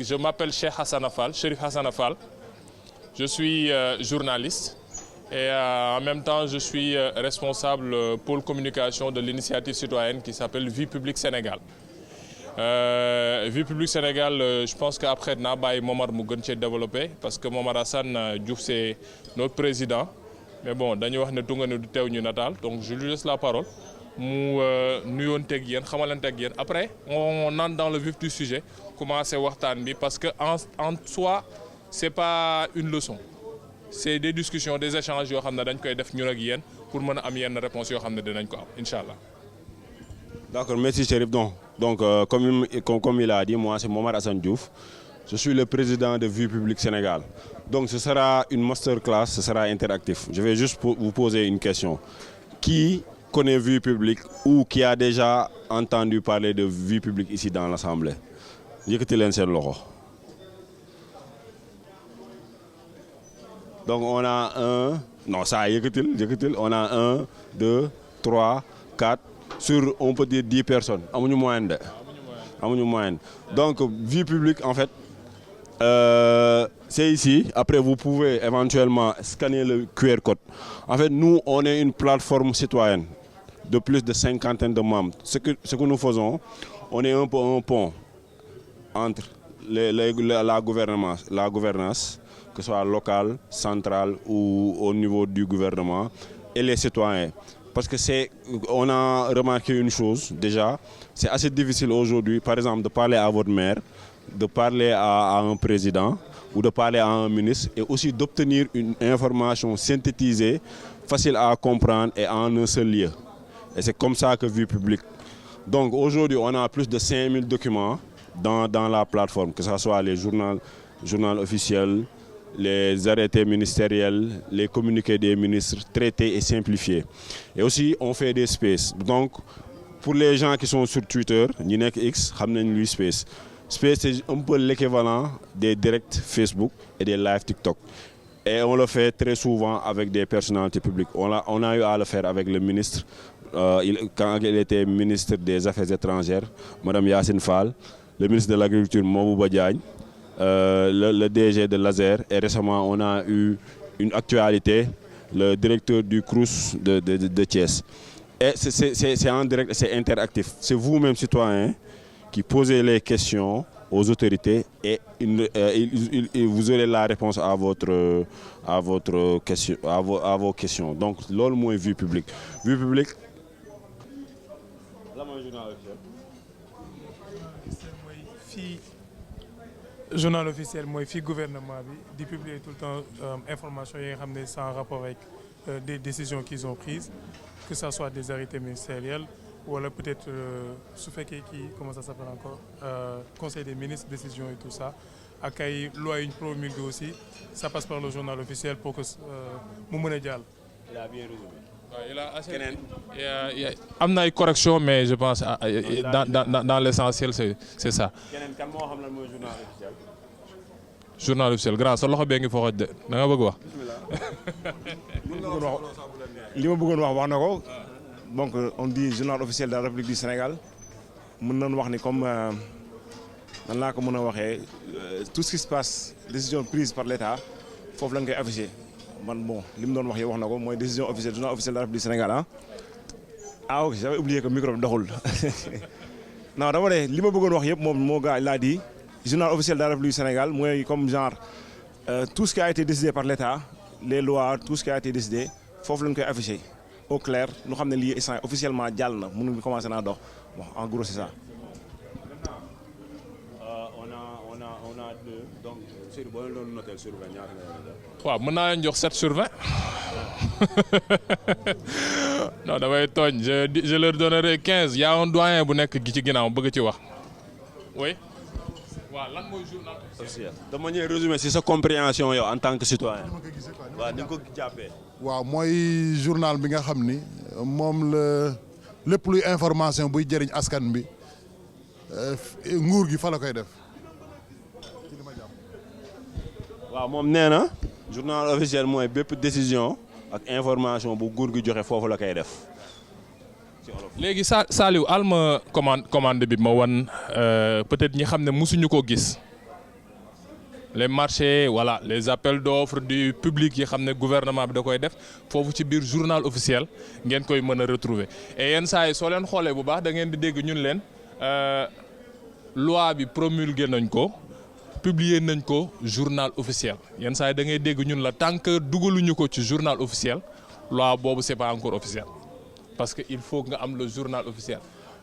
Je m'appelle Cheikh Hassan Fall, Chérif Hassan Fall. Je suis journaliste et en même temps je suis responsable pôle communication de l'initiative citoyenne qui s'appelle Vie Publique Sénégal. Vie Publique Sénégal, je pense qu'après naa bàyyi Momar mu gën cee développé parce que Momar Assane Diouf c'est notre président mais bon dañuy wax ne tunga ne du teew ñu nataal donc je lui laisse la parole mu nuyoonteeg yéen xamalanteeg yéen après on entre dans le vif du sujet commencer waxtaan bi parce que en soi c'est pas une leçon c'est des discussions des échanges yoo xam ne dañ koy def ñun ak yéen pour mën a am yenn réponses yoo xam ne dinañ ko am incha allah. D'accord, merci Chérif. Donc comme il a dit, moi c'est Momar Assane Diouf. Je suis le président de Vie Publique Sénégal. Donc ce sera une masterclass, ce sera interactif. Je vais juste vous poser une question. Qui connaît Vie Publique ou qui a déjà entendu parler de Vie Publique ici dans l'Assemblée? Yëkkati leen seen loxo. Donc on a on a 1, 2, 3, 4. Sur, on peut dire 10 personnes. Amuñu moyenne. Donc, Vie Publique, en fait, c'est ici. Après, vous pouvez éventuellement scanner le QR code. En fait, nous, on est une plateforme citoyenne de plus de 50 de membres. Ce que nous faisons, on est un peu un pont entre la gouvernance, que ce soit locale, centrale ou au niveau du gouvernement, et les citoyens. Parce que on a remarqué une chose déjà, c'est assez difficile aujourd'hui, par exemple, de parler à votre maire, de parler à un président ou de parler à un ministre et aussi d'obtenir une information synthétisée, facile à comprendre et en un seul lieu. Et c'est comme ça que Vie Publique. Donc aujourd'hui, on a plus de 5000 documents dans la plateforme, que ce soit les journaux officiels, les arrêtés ministériels, les communiqués des ministres traités et simplifiés. Et aussi, on fait des spaces. Donc, pour les gens qui sont sur Twitter, ñi nekk X, xam nañ luy space. Space, c'est un peu l'équivalent des directs Facebook et des lives TikTok. Et on le fait très souvent avec des personnalités publiques. On a eu à le faire avec le ministre, quand il était ministre des Affaires étrangères, Madame Yacine Fall, le ministre de l'Agriculture, Mabouba Diagne, le DG de Laser, et récemment on a eu une actualité, le directeur du CROUS de Thiès. Et c'est en direct, c'est interactif. C'est vous-même, citoyens, qui posez les questions aux autorités et vous aurez la réponse à vos questions. Donc, loolu mooy Vie Publique. Vie Publique. La mooy journal journal officiel mooy fii gouvernement bi di publier tout le temps information yi nga xam ne c'est en rapport avec des décisions qu'ils ont prises, que ça soit des arrêtés ministériels wala peut-être su fekkee comment ça s'appelle encore conseil des ministres, décisions et tout ça ak ay lois yu ñu promulgué aussi, ça passe par le journal officiel pour que mu mën a jàll. Il a bien résumé. Il a assez. Am na ay corrections mais je pense dans l'essentiel c'est ça. Keneen kan moo xam lan mooy journal officiel. Journal officiel grand sa loxo bee ngi foxoj de da nga bëgg wax. li ma bëggoon wax na ko. Donc on dit journal officiel de la République du Sénégal mën nañu wax ni comme nan laa ko mën a waxee tout ce qui se passe décision prise par l'État foofu lañ koy affiché. Man bon li mu doon wax yow wax na ko mooy décision officielle journal officiel de la République du Sénégal ah ok j'avais oublié que micro bi doxul non dama ne li ma bëggoon wax yëpp moom moo gaa laa di journal officiel de la République du Sénégal mooy comme genre tout ce qui a été décidé par l'État, les lois, tout ce qui a été décidé foofu lañ koy affiché au clair ñu xam ne lii instant officiellement jàll na mënuñu commencé naa dox bon en gros c'est ça. On a deux donc sur boo leen doon noter sur 20 ñaata nga def. waaw mën naa leen jox 7 sur 20 non damay tooñ je leur donnerai 15. Il y a un doyen bu nekk gi ci ginnaaw bëgg ci wax oui. waaw lan mooy journal officiel. de manière résumée si sa compréhension yow en tant que citoyen. waaw ni nga ko jàppee. waaw mooy journal bi nga xam ni moom la lépp luy information buy jëriñ askan bi nguur gi fa la koy def. waaw moom nee na journal officiel mooy bépp décision ak information bu nguur gi joxe foofu la koy def. léegi Saliou alma commande bi ma wan peut-être ñi xam ne musuñu ko gis les marchés voilà les appels d'offres du public yi xam ne gouvernement bi da koy def foofu ci biir journal officiel ngeen koy mën a retrouver et yenn saa yi soo leen xoolee bu baax da ngeen di dégg ñun leen loi bi promulgué nañ ko publier nañ ko journal officiel yenn saa yi da ngay dégg ñun la tant que dugaluñu ko ci journal officiel loi boobu c'est pas encore officiel parce que il faut nga am le journal officiel.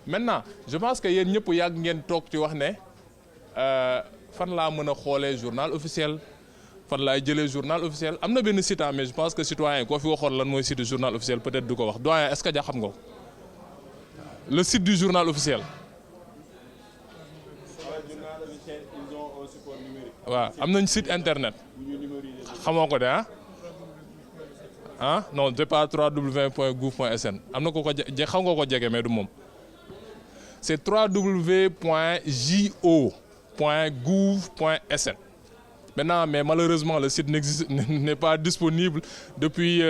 Maintenant je pense que yéen ñëpp yàgg ngeen toog ci wax ne fan laa mën a xoolee journal officiel fan laay jëlee journal officiel am na benn site mais je pense que citoyen koo fi waxoon lan mooy site du journal officiel peut-être du ko wax doyen est-ce que ja xam nga ko le site du journal officiel. waaw am nañ site internet xamoo ko de non c'est pas www.gouv.sn am na ko xam nga ko jege mais du moom c'est www.jo.gouv.sn. Maintenant mais malheureusement le site n'est pas disponible depuis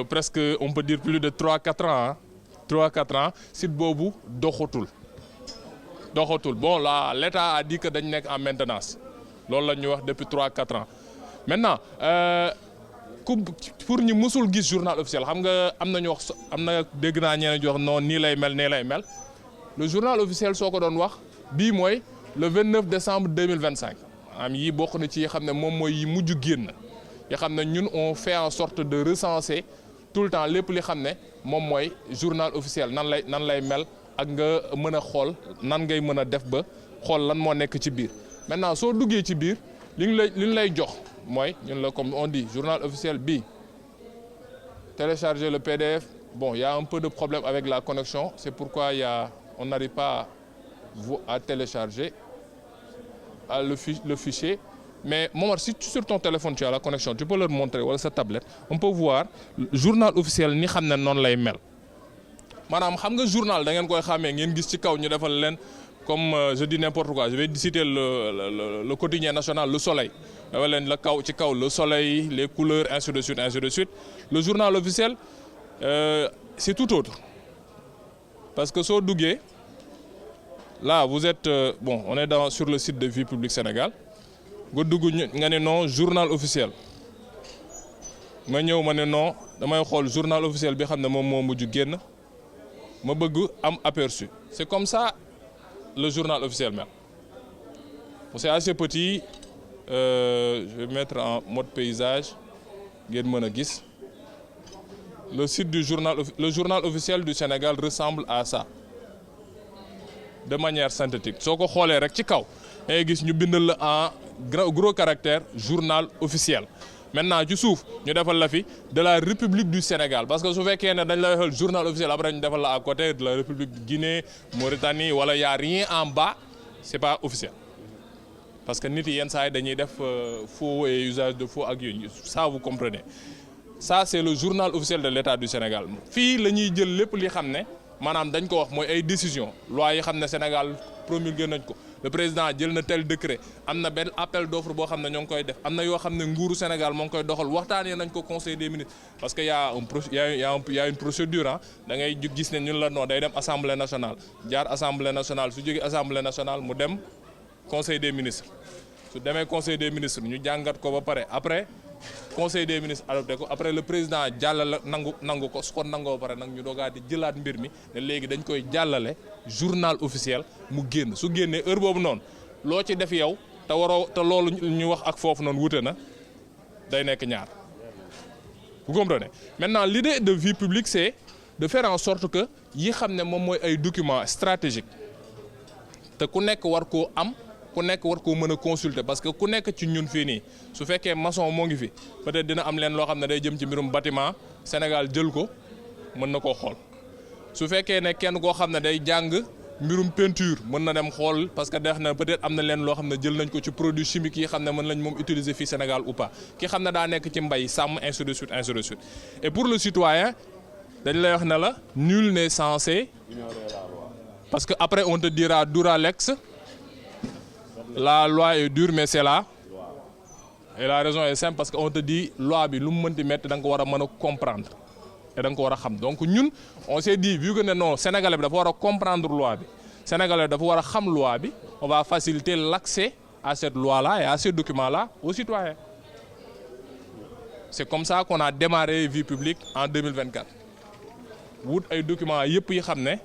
presque on peut dire plus de 3-4 ans 3-4 ans site boobu doxatul bon là l'État a dit que dañ nekk en maintenance loolu la ñu wax depuis 3-4 ans maintenant pour ñu mësul gis journal officiel xam nga am na ñu wax am na dégg naa ñeneen ñu wax non nii lay mel le journal officiel soo ko doon wax bii mooy le 29 décembre 2025 am yii bokk na ci yi xam ne moom mooy yi mujj génn yi xam ne ñun on fait en sorte de recenser tout le temps lépp li xam ne moom mooy journal officiel nan lay mel ak nga mën a xool nan ngay mën a def ba xool lan moo nekk ci biir maintenant soo duggee ci biir li ñu lay jox mooy ñun la comme on dit journal officiel bi télécharger le PDF bon il y a un peu de problème avec la connexion c'est pourquoi on n'arrive pas à télécharger le fichier mais Momar si sur ton téléphone tu as la connexion tu peux leur montrer wala sa tablette on peut voir journal officiel ni xam ne noonu lay mel maanaam xam nga journal da ngeen koy xàmmee ngeen gis ci kaw ñu defal leen comme je dis n'importe quoi je vais citer le quotidien national Le Soleil dafa leen la kaw ci kaw Le Soleil les couleurs ainsi de suite le journal officiel c'est tout autre parce que soo duggee là vous êtes bon on est sur le site de Vie Publique Sénégal nga dugg nga ne non journal officiel ma ñëw ma ne non damay xool journal officiel bi xam ne moom moo mujj génn ma bëgg am aperçu c'est comme ça le journal officiel même c'est assez petit je vais mettre en mode paysage ngeen mën a gis le site du journal officiel du Sénégal ressemble à ça de manière synthétique soo ko xoolee rek ci kaw ngay gis ñu bindal la en gros caractère journal officiel maintenant ci suuf ñu defal la fi de la République du Sénégal parce que su fekkee ne dañ la waxal journal officiel après ñu defal la à côté de la République de Guinée Mauritanie wala y a rien en bas c'est pas officiel parce que nit yi yenn saa yi dañuy def faux et usage de faux ak yooyu ça vous comprenez ça c'est le journal officiel de l'État du Sénégal fii la ñuy jël lépp li xam ne maanaam dañ ko wax mooy ay décision loi yi xam ne Sénégal promulgué nañ ko le président jël na tel décret am na benn appel d'offre boo xam ne ñoo ngi koy def am na yoo xam ne nguuru Sénégal moo ngi koy doxal waxtaanee nañ ko conseil des ministres parce que y a une procédure da ngay gis ne ñun la non day dem assemblée nationale jaar assemblée nationale su jógee assemblée nationale mu dem conseil des ministres su demee conseil des ministres ñu jàngat ko ba pare après conseil des ministres adopté ko après le président jàllale nangu ko su ko nangoo ba pare nag ñu doogaa di jëlaat mbir mi ne léegi dañ koy jàllale journal officiel mu génn su génnee heure boobu noonu loo ci def yow te waroo te loolu ñu wax ak foofu noonu wute na day nekk ñaar vous comprenez maintenant l'idée de Vie Publique c'est de faire en sorte que yi xam ne moom mooy ay documents stratégiques te ku nekk war koo am ku nekk war koo mën a consulter parce que ku nekk ci ñun fii nii su fekkee maçon moo ngi fi peut-être dina am leen loo xam ne day jëm ci mbirum bâtiment Sénégal jël ko mën na koo xool su fekkee ne kenn koo xam ne day jàng mbirum peinture mën na dem xool parce que dex na peut-être am na leen loo xam ne jël nañ ko ci produits chimiques yi xam ne mën nañ moom utiliser fii Sénégal ou pas ki xam ne daa nekk ci mbay sàmm ainsi de suite et pour le citoyen dañ lay wax ne la nul n'est censé parce que après on te dira dura lex la loi est dure mais c'est là et la raison est simple parce que on te dit loi bi lu mu mënti métti da nga ko war a mën a comprendre et da nga ko war a xam donc ñun on s'est dit vu que ne non sénégalais bi dafa war a comprendre loi bi sénégalais bi dafa war a xam loi bi on va faciliter l'accès à cette loi-là et à ces documents-là aux citoyens. C'est comme ça qu'on a démarré vie publique en 2024. wut ay documents yëpp yi xam ne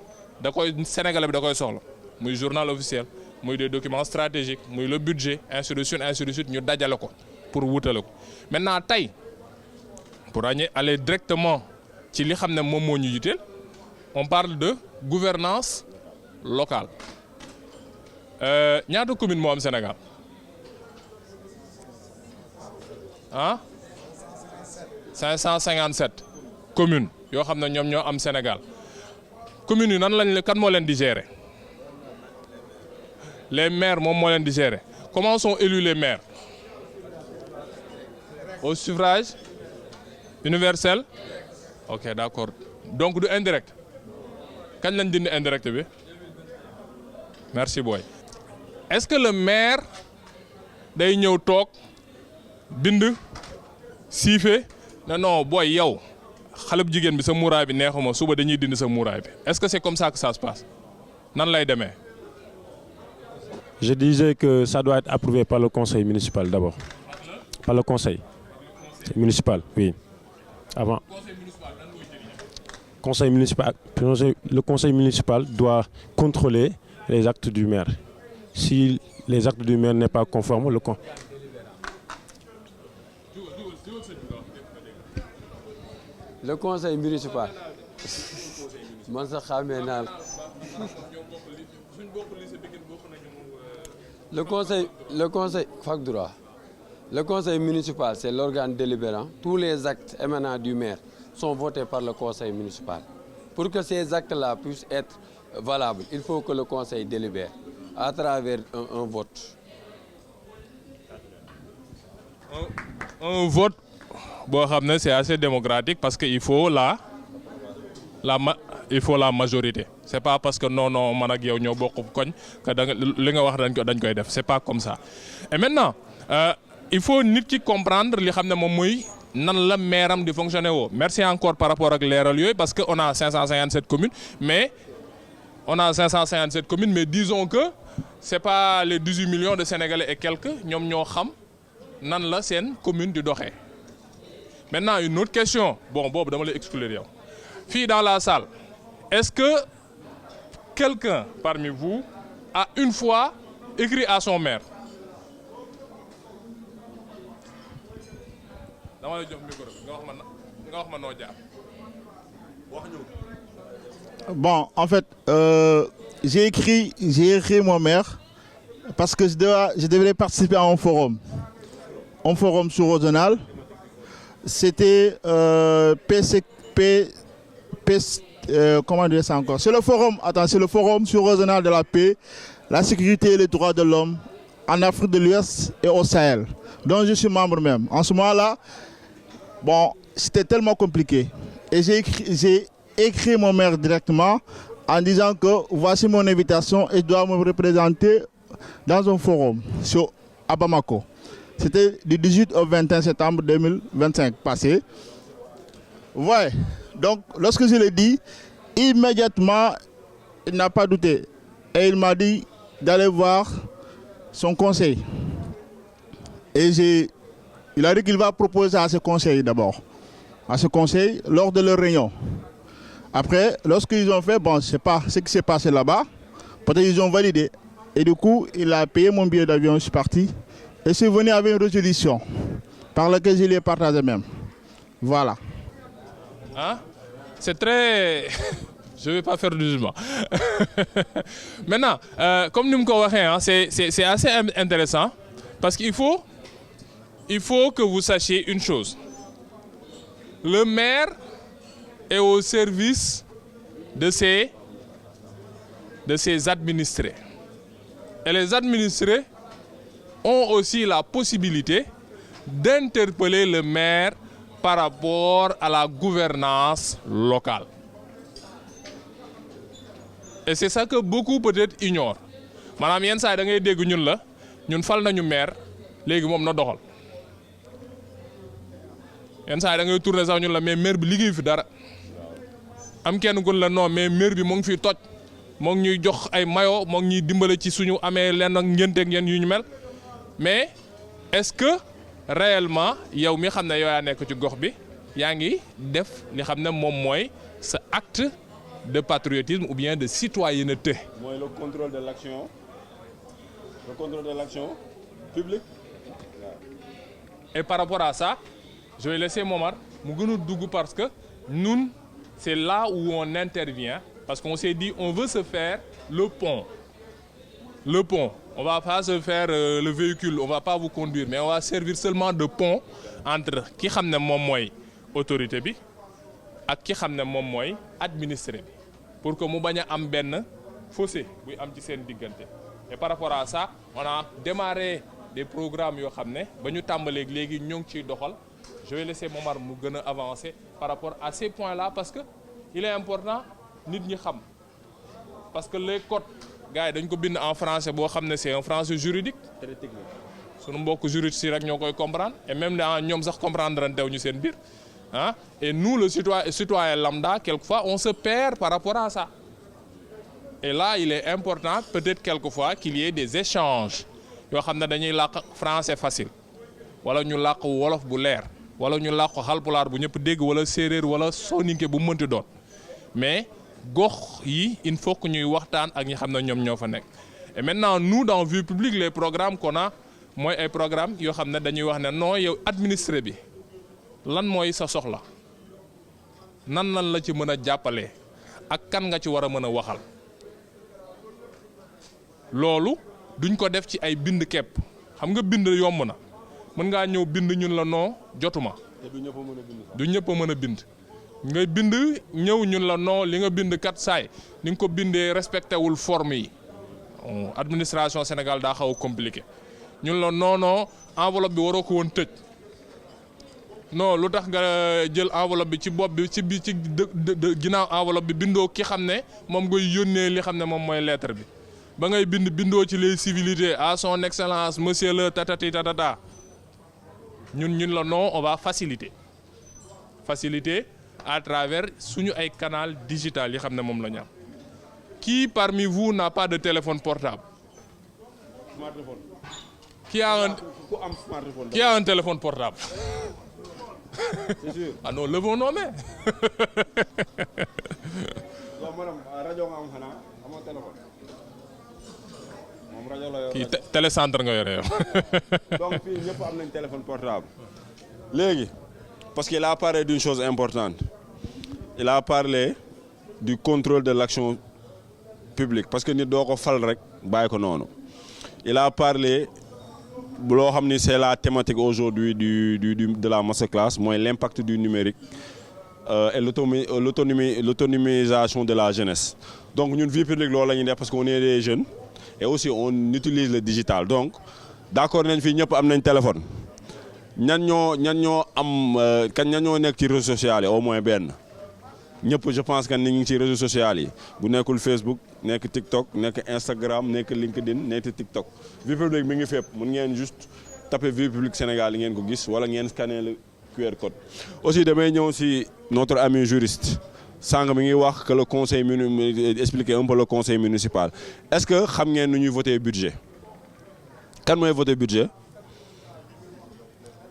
da koy Sénégalais bi da koy soxla muy journal officiel muy des documents stratégiques muy le budget ainsi de suite ñu dajale ko pour wutale ko maintenant tey pour aller directement ci li xam ne moom moo ñu yitteel on parle de gouvernance locale ñaata commune moo am Sénégal ah 557 communes yoo xam ne ñoom ñoo am Sénégal communes yi nan lañ kan moo leen di gérer les maires moom moo leen di gérer comment sont élus les maires au suffrage universel ok d'accord donc du indirect kañ lañ dindi indirect bi merci boy est-ce que le maire day ñëw toog bind siife non boy yow xale bu jigéen bi sa muuraay bi neexuma suba dañuy dindi sa muuraay bi est-ce que c'est comme ça que ça se passe nan lay demee. Je disais que ça doit être approuvé par le conseil municipal d'abord. Par le conseil municipal, oui. Avant. Le conseil municipal doit contrôler les actes du maire. Si les actes du maire n'est pas conforme, le conseil municipal. Man sax xamee naa le conseil fac droit. Le conseil municipal, c'est l'organe délibérant. Tous les actes émanant du maire sont votés par le conseil municipal. Pour que ces actes-là puissent être valables, il faut que le conseil délibère à travers un vote. Un vote, c'est assez démocratique parce qu'il faut la majorité. C'est pas parce que non man ak yow ñoo bokk koñ que li nga wax dañ koy def. C'est pas comme ça. Et maintenant, il faut nit ki comprendre li xam ne moom mooy nan la maire am di fonctionner woo. Merci encore par rapport ak leeral yooyu parce que on a 557 communes mais disons que c'est pas les 18 millions de Sénégalais et quelques ñoom ñoo xam nan la seen commune di doxee. Maintenant une autre question boobu dama lay exclure yow fii dans la salle est-ce que quelqu'un parmi vous a une fois écrit à son maire? dama lay jox micro nga wax ma noo jaar wax ñu. Bon, en fait, j'ai écrit mon maire parce que je devais participer à un forum sous-régional. C'était comment dire ça encore? C'est le forum sous-régional de la paix, la sécurité et les droits de l'homme en Afrique de l'Ouest et au Sahel, dont je suis membre même. En ce moment-là, c'était tellement compliqué. Et j'ai écrit mon maire directement en disant que voici mon invitation et je dois me représenter dans un forum à Bamako. C'était du 18 au 21 septembre 2025 passé. Ouais. Donc, lorsque je l'ai dit, immédiatement, il n'a pas douté. Et il m'a dit d'aller voir son conseil. Et il a dit qu'il va proposer à ce conseil d'abord. À ce conseil, lors de leur réunion. Après, lorsqu'ils ont fait, je ne sais pas ce qui s'est passé là-bas. Peut-être qu'ils ont validé. Et du coup, il a payé mon billet d'avion, je suis parti. Et je suis venu avec une résolution par laquelle je l'ai partagé même. Voilà. Hein? C'est très... Je ne vais pas faire de jugement. Maintenant, comme nous me c'est assez intéressant parce qu'il faut que vous sachiez une chose. Le maire est au service de ses administrés. Et les administrés ont aussi la possibilité d'interpeller le maire par rapport à la gouvernance locale. Et c'est ça que beaucoup peut-être ignorent. Madame yenn saa da ngay dégg ñun fal nañu maire léegi moom na doxal. Yenn saa da ngay tourner sax mais maire bi liggéey fi dara. Am kenn gun la non mais maire bi mo ngi fi toj. Mo ngi ñuy jox ay mayo mo ngi ñuy dimbale ci suñu amee lenn ak ngénte ak yenn yu ñu mel. mais est-ce que réellement yow mi xam ne yow yaa nekk ci gox bi yaa ngi def li xam ne moom mooy sa acte de patriotisme ou bien de citoyenneté. mooy le contrôle de l'action publique. Et par rapport à ça je vais laisser Momar mu gën a dugg parce que ñun c'est là où on intervient parce qu'on s'est dit on veut se faire le pont. On va pas se faire le véhicule, on va pas vous conduire, mais on va servir seulement de pont entre ki xam ne moom mooy autorité bi ak ki xam ne moom mooy administré bi pour que mu bañ a am benn fossé buy am ci seen diggante. Et par rapport à ça on a démarré des programmes yoo xam ne ba ñu tàmbaleeg léegi ñoo ngi ciy doxal. Je vais laisser Momar mu gën a avancer par rapport à ces points-là parce que il est important nit ñi xam parce que les codes gars yi dañ ko bind en français boo xam ne c'est un français juridique très technique sunu mbokk juriste si rek ñoo koy comprendre et même dans ñoom sax comprendre teew ñu seen biir ah et nous le citoyen lambda quelquefois on se perd par rapport à ça et là il est important peut-être quelquefois qu'il y ait des échanges yoo xam ne dañuy làkk français facile wala ñu làkk wolof bu leer wala ñu làkk Haalpulaar bu ñëpp dégg wala séeréer wala soninke bu mënti doon mais gox yi il faut que ñuy waxtaan ak ñi xam ne ñoom ñoo fa nekk. Et maintenant nous dans Vue Publique les programmes qu'on a mooy ay programmes yoo xam ne dañuy wax ne non yow administré bi lan mooy sa soxla nan lan la ci mën a jàppalee ak kan nga ci war a mën a waxal loolu duñ ko def ci ay bind kepp xam nga bind yomb na mën ngaa ñëw bind ñun la non jotuma. du ñëpp a mën a bind. nga bind ñëw ñun la non li nga bind kat saay ni nga ko bindee respecté wul forme yi administration Sénégal daa xaw a compliqué ñun la non enveloppe bi waroo ko woon tëj non lu tax nga jël enveloppe bi ci bopp bi ci ginnaaw enveloppe bi bindoo ki xam ne moom ngay yónnee li xam ne moom mooy lettre bi ba ngay bindoo ci les civilités à son excellence monsieur le tatati tatata ñun la non on va faciliter à travers suñu ay canal digital yi xam ne moom la ñu am. Qui parmi vous n'a pas de téléphone portable? Smartphone. Qui a un téléphone portable? C'est sûr. Ah non, levons nos mains. Donc madame rajo nga am xanaa amoo téléphone. moom rajo la yor. Kii télécentre nga yore yow. Donc fii ñëpp am nañ téléphone portable. léegi parce qu'il a parlé d'une chose importante. Il a parlé du contrôle de l'action publique parce que nit doo ko fal rek bàyyi ko noonu. Il a parlé loo xam ni c'est la thématique aujourd'hui de la masterclass mooy l'impact du numérique et l'autonomisation de la jeunesse. Donc ñun Vie Publique loolu la ñuy def parce qu'on est des jeunes et aussi on utilise le digital. Donc d'accord nañ fii ñëpp am nañ téléphone. ñan ñoo am ñan ñoo nekk ci réseaux sociaux yi au moins benn ñëpp je pense que ni ngi ci réseaux sociaux yi bu nekkul Facebook nekk TikTok nekk Instagram nekk LinkedIn nekk TikTok. Vie Publique mi ngi fépp mun ngeen juste taper Vie Publique Sénégal yi ngeen ko gis wala ngeen scanner le QR code. Aussi damay ñëw si notre ami juriste sànq mi ngi wax que le conseil expliquer un peu le conseil municipal est-ce que xam ngeen nu ñuy voter budget kan mooy voter budget.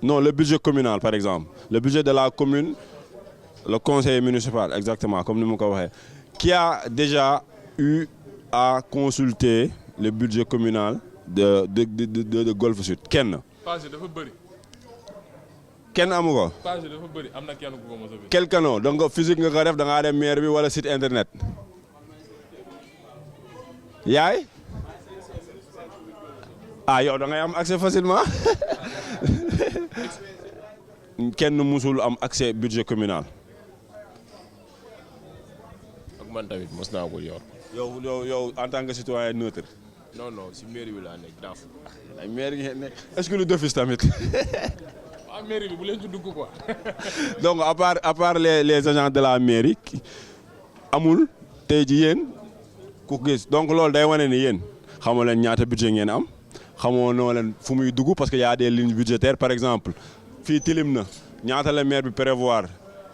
Non, le budget communal, par exemple. Le budget de la commune, le conseil municipal, exactement, comme nous l'avons dit. Qui a déjà eu à consulter le budget communal de Golf Sud? Ken? Ken amuko? Quel canal? Donc, physique, nga ko def da nga dem maire bi wala site internet? Yaay? Ah, yow da ngay am accès facilement? Kenn musul am accès budget communal. ak man tamit mos naa ko yor. yow en tant que citoyen neutre. non si mairie bi laa nekk daaf. ay maire yi nekk est-ce que lu d'office tamit. waaw mairie bi bu leen ci dugg quoi. Donc à part les agents de la mairie amul tey ji yéen ku gis donc loolu day wane ni yéen xamoo leen ñaata budget ngeen am xamoo noo leen fu muy dugg parce que y a des lignes budgétaires par exemple. fii tilim na ñaata la maire bi prévoir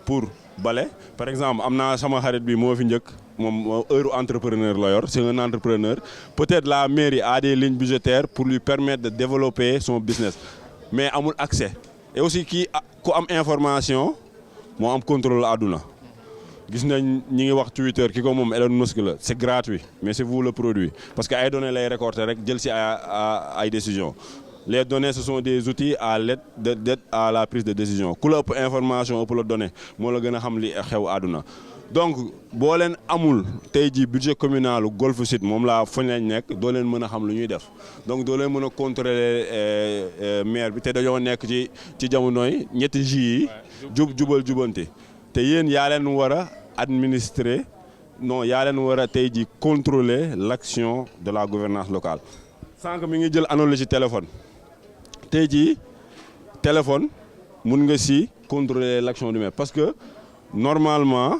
pour bale par exemple am naa sama xarit bi moo fi njëkk moom heure entrepreneur la yor c'est un entrepreneur peut-être la mairie a des lignes budgétaires pour lui permettre de développer son business mais amul accès et aussi kii ku am information moo am contrôle àdduna gis nañ ñi ngi wax Twitter ki ko moom Elon Musk la c'est gratuit mais c'est vous le produit parce que ay données lay récolter rek jël si ay décisions les données ce sont des outils à l'aide à la prise de décision ku la ëpp information ëpp la données moo la gën a xam li xew àdduna donc boo leen amul tey jii budget communal Golf Sud moom laa fañ lañ nekk doo leen mën a xam lu ñuy def donc doo leen mën a contrôler maire bi te dañoo nekk ci jamonooy ñetti yi jubal jubanti te yéen yaa leen war a administrer non yaa leen war a tey jii contrôler l'action de la gouvernance locale sànq mi ngi jël analogie téléphone tey jii téléphone mun nga si contrôler l'action du maire parce que normalement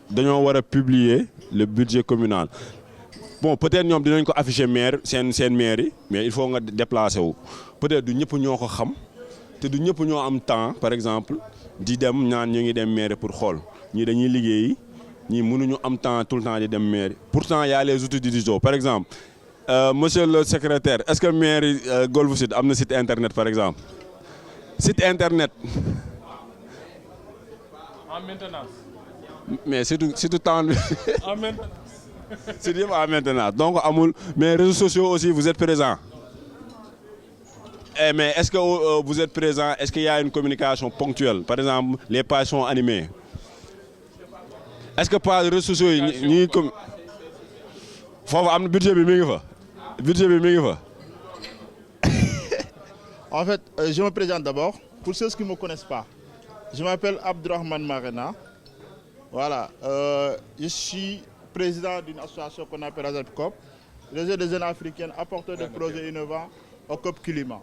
dañoo war a publier le budget communal bon peut-être ñoom dinañ ko afficher maire seen maire yi mais il faut nga déplacer wu peut-être du ñëpp ñoo ko xam te du ñëpp ñoo am temps par exemple di dem ñaan ñu ngi dem maire pour xool ñii dañuy liggéey ñii mënuñu am temps tout le temps di dem maire pourtant y a les outils digitaux par exemple monsieur le secrétaire est-ce que maire Golf Sud am na site internet par exemple site internet. En maintenance. mais surtout temps En maintenance. c'est yëpp en maintenance donc amul mais réseaux sociaux aussi vous êtes présent mais est-ce que vous êtes présent est-ce qu'il y a une communication ponctuelle par exemple les pages sont animées est-ce que pas réseaux sociaux yi ñi comme foofu am na budget bi mi ngi fa En fait, je me présente d'abord. Pour ceux qui ne me connaissent pas, je m'appelle Abdourahmane Marena. Voilà, je suis président d'une association qu'on appelle AZCOP, Réseau des jeunes africaines apporteurs de projets innovants au COP Climat.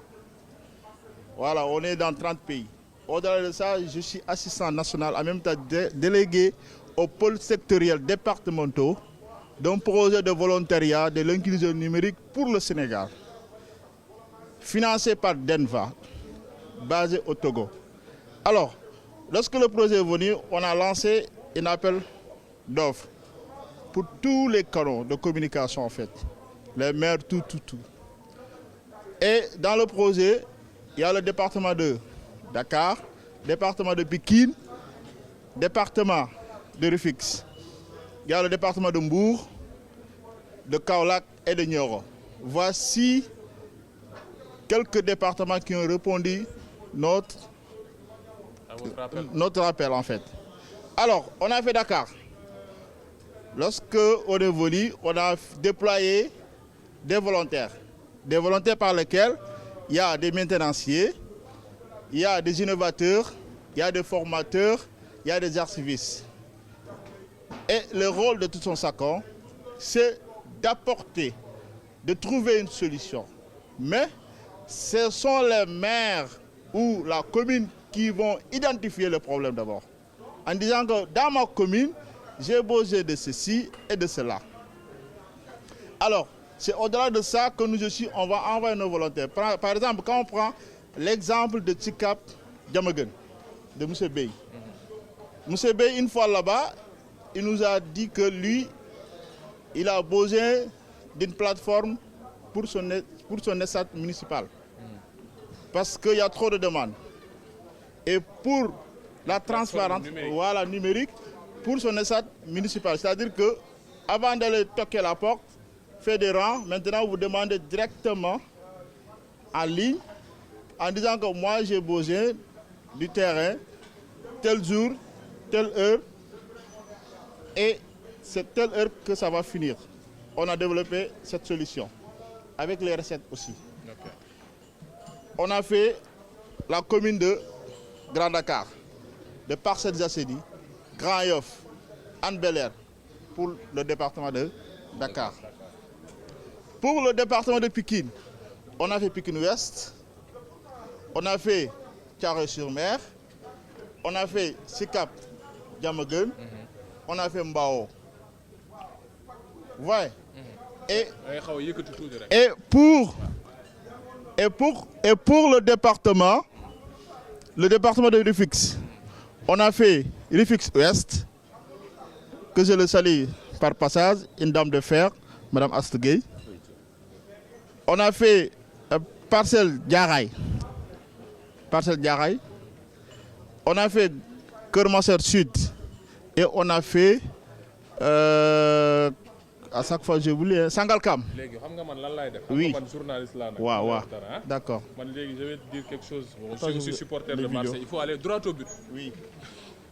Voilà, on est dans 30 pays. Au-delà de ça, je suis assistant national, en même temps délégué au pôle sectoriel départementaux d'un projet de volontariat de l'inclusion numérique pour le Sénégal, financé par Denva, basé au Togo. Alors, lorsque le projet est venu, on a lancé un appel d'offres pour tous les canaux de communication en fait, les maires, tout. Et dans le projet, il y a le département de Dakar, département de Pikine, département de Rufisque. Il y a le département de Mbour, de Kaolack et de Nioro. Voici quelques départements qui ont répondu notre appel en fait. Alors, on a fait Dakar. Lorsque on est venu, on a déployé des volontaires par lesquels il y a des maintenanciers, il y a des innovateurs, il y a des formateurs, il y a des archivistes. Et le rôle de tout son chacun, c'est d'apporter, de trouver une solution. Mais ce sont les maires ou la commune qui vont identifier le problème d'abord. En disant que dans ma commune, j'ai besoin de ceci et de cela. Alors, c'est au-delà de ça que nous aussi, on va envoyer nos volontaires. Par exemple, quand on prend l'exemple de Tsikap Diamaguène, de M. Bey. M. Bey, une fois là-bas, il nous a dit que lui, il a besoin d'une plateforme pour son ESAT municipal. Parce qu'il y a trop de demandes. Et pour la transparence numérique, pour son ESAT municipal. C'est-à-dire qu'avant d'aller toquer la porte, faire des rangs, maintenant vous demandez directement en ligne, en disant que moi j'ai besoin du terrain, tel jour, telle heure, et c'est telle heure que ça va finir. On a développé cette solution, avec les recettes aussi. Okay. On a fait la commune de Grand Dakar, de Parcelles Assainies, Grand Yoff, Hann Bel-Air, pour le département de Dakar. Pour le département de Pikine, on a fait Pikine Ouest, on a fait Thiaroye-sur-Mer, on a fait Sicap Diamaguène, on a fait Mbao. Ouais. Et pour le département de Rufisque, On a fait Rufisque Ouest, que je le salue par passage, une dame de fer, Madame Astgueye. On a fait Parcelles Diaraï. On a fait Kermasser Sud. Et on a fait, à chaque fois j'ai oublié, Sangalkam. Oui. Wow. D'accord. Je vais te dire quelque chose. Je suis supporter de Marseille. Il faut aller droit au but. Oui.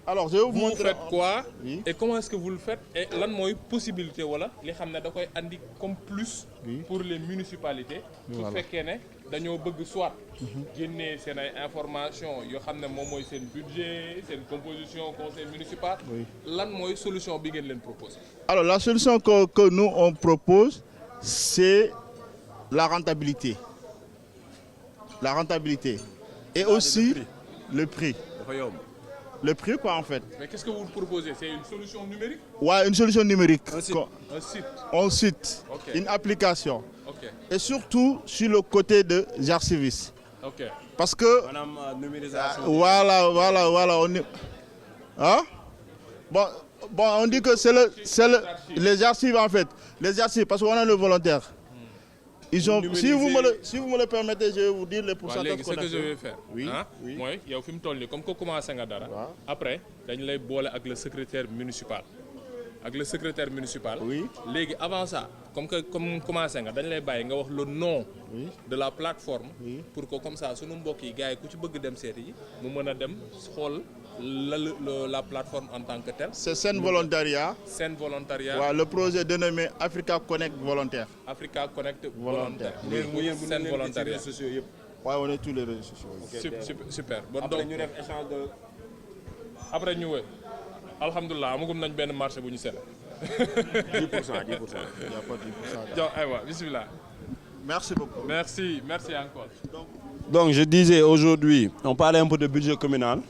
Alors, je vais vous montrer. Vous faites quoi et comment est-ce que vous le faites et lan mooy possibilité wala li xam ne da koy andi comme plus pour les municipalités. su fekkee ne dañoo bëgg soit génnee seen ay information yoo xam ne moom mooy seen budget seen composition conseil municipal. Lan mooy solution bi ngeen leen proposer. Alors la solution que nous on propose, c'est la rentabilité. La rentabilité. Et aussi le prix. Le prix quoi en fait. Mais qu'est-ce que vous proposez? C'est une solution numérique? Ouais, une solution numérique. Un site. Okay. Une application. Okay. Et surtout sur le côté de Jarcivis. Okay. Parce que voilà. Hein? Bon, on dit que c'est les archives en fait. Les archives parce qu'on a le volontaire. Ils ont, si vous me le permettez, je vais vous dire les pourcentages qu'on a fait. Ce que je vais faire. Oui. Moi, il y a un film comme qu'on commence à dara. Après, dañ lay bolé avec le secrétaire municipal. Avec le secrétaire municipal. Oui. Légui avant ça, comme commencé nga dañ lay baye nga wax le nom de la plateforme pour que comme ça sunu mbokk yi gaay ku ci bëgg dem séti yi mu mëna dem xol la plateforme en tant que telle. C'est Sen Volontariat. Ouais, le projet dénommé Africa Connect Volontaire. Africa Connect Volontaire. Sen Volontariat. Ouais, on est tous les réseaux sociaux. Super. Bon, après donc ñu def échange de. Après ñu wé. Alhamdulillah, amagum nañ benn marché bu ñu sélé. 10%. Il n'y a pas 10%. Donc, aywa, bismillah. Merci beaucoup. Merci encore. Donc je disais aujourd'hui, on parlait un peu de budget communal.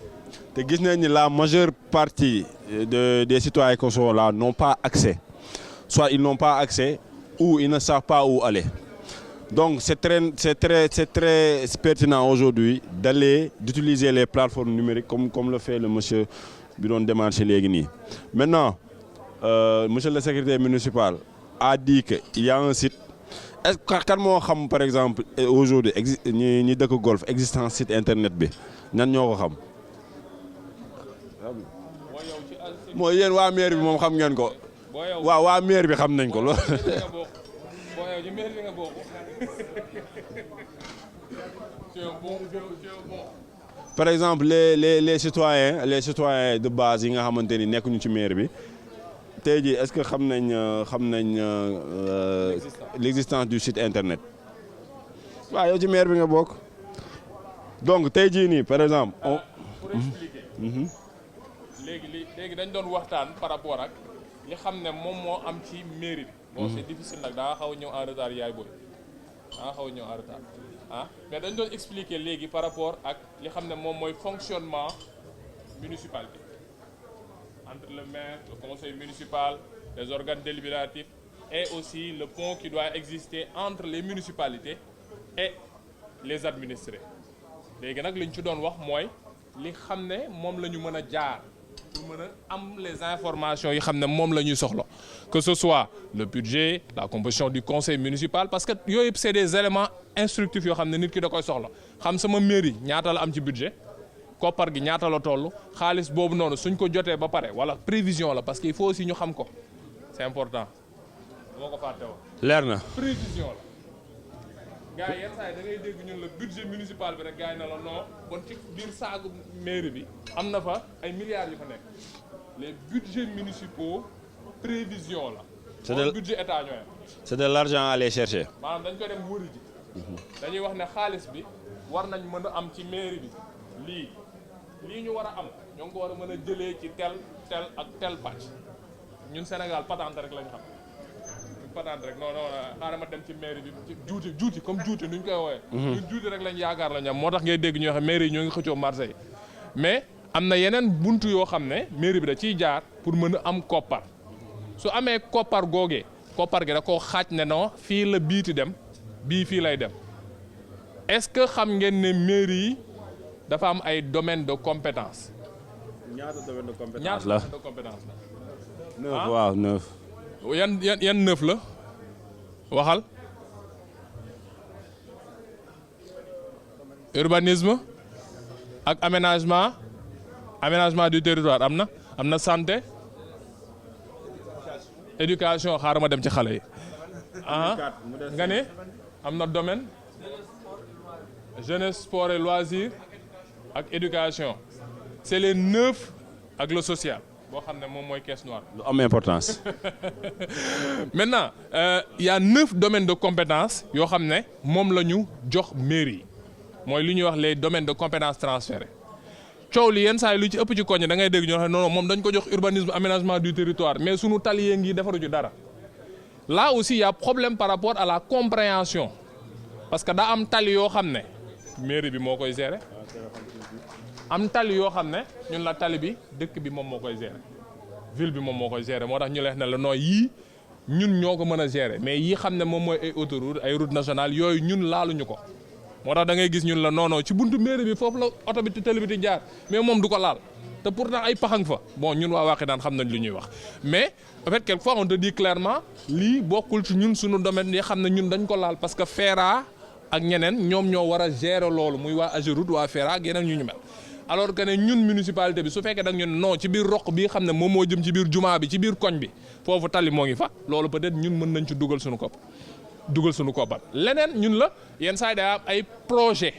La majeure partie des citoyens qui sont là n'ont pas accès. Soit ils n'ont pas accès ou ils ne savent pas où aller. Donc c'est très pertinent aujourd'hui d'utiliser les plateformes numériques comme le fait le monsieur Biron Demarche Légni. Maintenant, monsieur le secrétaire municipal a dit qu'il y a un site. Est-ce que par exemple aujourd'hui ni de golf existe un site internet bi ñan ñoko xam mooy yéen waa maire bi moom xam ngeen ko waaw waa maire bi xam nañ ko loolu par exemple les citoyens de base yi nga xamante ni nekkuñu ci maire bi tey jii est-ce que xam nañ l'existence du site internet waaw yow ci maire bi nga bokk donc tey jii nii par exemple pour expliquer léegi dañ doon waxtaan par rapport ak li xam ne moom moo am ci mairie bi. Bon c'est difficile nag daa xaw a ñëw en retard yaay booy mais dañ doon expliquer léegi par rapport ak li xam ne moom mooy fonctionnement municipalité entre le maire, le conseil municipal, les organes délibératifs et aussi le pont qui doit exister entre les municipalités et les administrés. Léegi nag li ñu ci doon wax mooy li xam ne moom la ñu mën a jaar pour mën a am les informations yi xam ne moom la ñuy soxla, que ce soit le budget, la composition du conseil municipal, parce que yooyu c'est des éléments instructifs yoo xam ne nit ki da koy soxla xam sama mairie ñaata la am ci budget koppar gi ñaata la toll xaalis boobu noonu suñ ko jotee ba pare wala prévision la parce que il faut aussi ñu xam ko c'est important moo ko fàtte woon. leer na prévision la gars yi yenn saa yi da ngay dégg ñun la budget municipal bi rek gars yi na la non bon ci biir saagu mairie bi am na fa ay milliards yu fa nekk les budgets municipaux prévision la. c'est budget état ñooy c'est de l'argent à aller chercher. maanaam dañ koy dem wëri ji. dañuy wax ne xaalis bi war nañ mën a am ci mairie bi lii ñu war a am ñoo ngi ko war a mën a jëlee ci tel ak tel pàcc ñun Sénégal patente rek lañ xam patente rek non xaaral ma dem ci mairie bi ci juuti comme juuti nuñ koy woowee. ñun juuti rek lañ yaakaar lañ am moo tax ngay dégg ñoo xam mairie yi ñoo ngi xëccoo Marseille mais am na yeneen buntu yoo xam ne mairie bi da ciy jaar pour mën a am koppar su amee koppar googee koppar gi da koo xaaj ne non fii la biiti dem bii fii lay dem est-ce que xam ngeen ne mairie yi dafa am ay domaine de compétence ñaata domaine de compétence ñaata la domaine de compétence la. 9 waaw 9. yan 9 la waxal. urbanisme ak aménagement du territoire am na santé éducation xaaral ma dem ci xale yi nga ne am na domaine jeunesse sport et loisir ak éducation c'est les 9 ak le social boo xam ne moom mooy caisse noire. lu am importance. Maintenant y a 9 domaines de compétences yoo xam ne moom la ñu jox mairie mooy li ñuy wax les domaines de compétences transférés coow li yenn saa yi lu ci ëpp ci koñ da ngay dégg ñoo xam ne non moom dañ ko jox urbanisme aménagement du territoire mais sunu tali yee ngi defaru ci dara. Là aussi il y a problème par rapport à la compréhension parce que daa am tali yoo xam ne mairie bi moo koy gérer am tali yoo xam ne ñun la tali bi dëkk bi moom moo koy gérer ville bi moom moo koy gérer moo tax ñu leex ne la nooy yii ñun ñoo ko mën a gérer mais yii xam ne moom mooy ay autoroute ay route nationale yooyu ñun laaluñu ko moo tax da ngay gis ñun la non ci buntu mairie bi foofu la oto bi tali bi di jaar mais moom du ko laal te pourtant ay paxang fa bon ñun waa Wakhinane xam nañ lu ñuy wax mais en fait quelquefois on te dit clairement lii bokkul ci ñun suñu domaine yi xam ne ñun dañ ko laal parce que FERA ak ñeneen ñoom ñoo war a gérer loolu muy waa AGEROUTE waa FERA ak yeneen ñu mel alors que ne ñun municipalité bi su fekkee da ñun non ci biir roq bii xam ne moom moo jëm ci biir jumaa bi ci biir koñ bi foofu tali moo ngi fa loolu peut-être ñun mën nañ ci dugal suñu koppar leneen ñun la yenn saa yi day am ay projet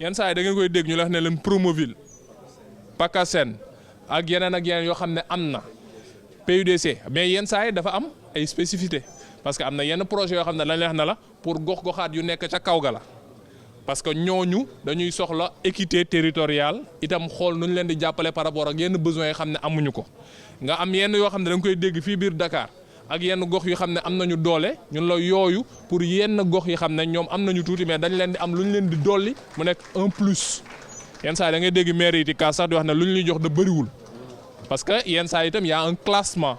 yenn saa yi da ngeen koy dégg ñu la wax ne leen Promoville PACASEN ak yeneen yoo xam ne am na PUDC mais yenn saa yi dafa am ay spécificité parce que am na yenn projet yoo xam ne dañ lay wax ne la pour gox-goxaat yu nekk ca kaw ga la parce que ñooñu dañuy soxla équité territoriale itam xool nu ñu leen di jàppale par rapport ak yenn besoins yi xam ne amuñu ko nga am yenn yoo xam ne da nga koy dégg fii biir Dakar ak yenn gox yu xam ne am nañu doole ñun la yooyu pour yenn gox yi xam ne ñoom am nañu tuuti mais dañ leen di am lu ñu leen di dolli mu nekk un plus yenn saa yi da ngay dégg maire yi di kaas sax di wax ne lu ñu ñuy jox da bëriwul parce que yenn saa yi itam y a un classement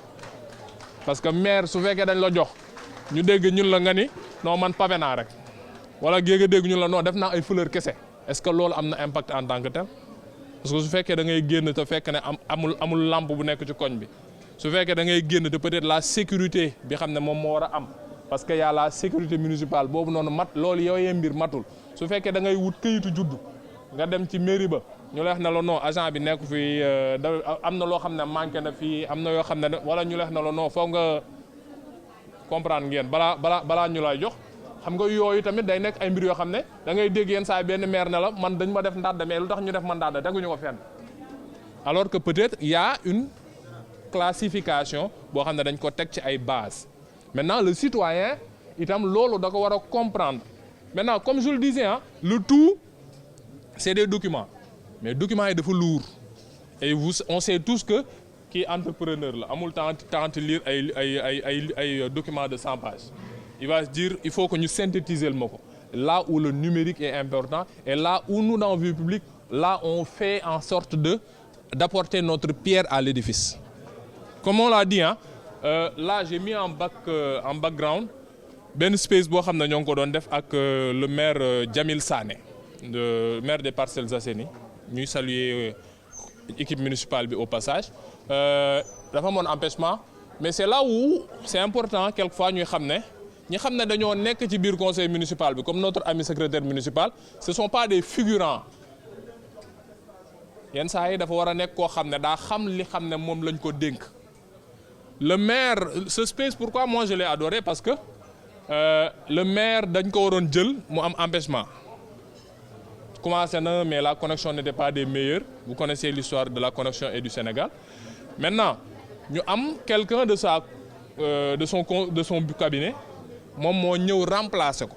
parce que maire su fekkee dañ la jox ñu dégg ñun la nga ni non man pavé naa rek wala géega dégg ñun la non def naa ay fleur kese est-ce que loolu am na impact en tant que tel parce que su fekkee da ngay génn te fekk ne amul lampe bu nekk ci koñ bi su fekkee da ngay génn te peut-être la sécurité bi xam ne moom moo war a am parce que y a la sécurité municipale boobu noonu mat loolu yooyee mbir matul su fekkee da ngay wut këyitu juddu nga dem ci mairie ba ñu lay wax ne la non agent bi nekk fii am na loo xam ne manqué na fii am na yoo xam ne wala ñu lay wax ne la non foog nga comprendre ngeen balaa ñu lay jox xam nga yooyu tamit day nekk ay mbir yoo xam ne da ngay dégg yenn saa yi benn maire ne la man dañ ma def ndàdd mais lu tax ñu def ma ndàdd teguñu ko fenn alors que peut-être y a une classification boo xam ne dañ ko teg ci ay bases maintenant le citoyen itam loolu da ko war a comprendre maintenant comme je le disais le tout c'est des documents mais documents yi dafa lourd et on sait tous que kii entrepreneur la amul temps de lire ay documents de 100 pages il va se dire il faut que ñu synthétiser ma ko là où le numérique est important et là où nous dans vie publique là on fait en sorte d'apporter notre pierre à l'édifice comme on l'a dit là j'ai mis en background benn space boo xam ne ñoo ngi ko doon def ak le maire Jamil Sané le maire des Parcelles Assainies ñuy saluer équipe municipale bi au passage dafa amoon empêchement mais c'est là où c'est important quelquefois ñuy xam ne ñi xam ne dañoo nekk ci biir conseil municipal bi comme notre ami secrétaire municipal ce sont pas des figurants yenn saa yi dafa war a nekk koo xam ne daa xam li xam ne moom lañ ko dénk le maire ce space pourquoi moi je l'ai adoré parce que le maire dañ ko waroon jël mu am empêchement commencé na mais la connexion n'était pas des meilleures vous connaissez l'histoire de la connexion et du Sénégal maintenant ñu am quelqu'un de son cabinet moom moo ñëw remplacer ko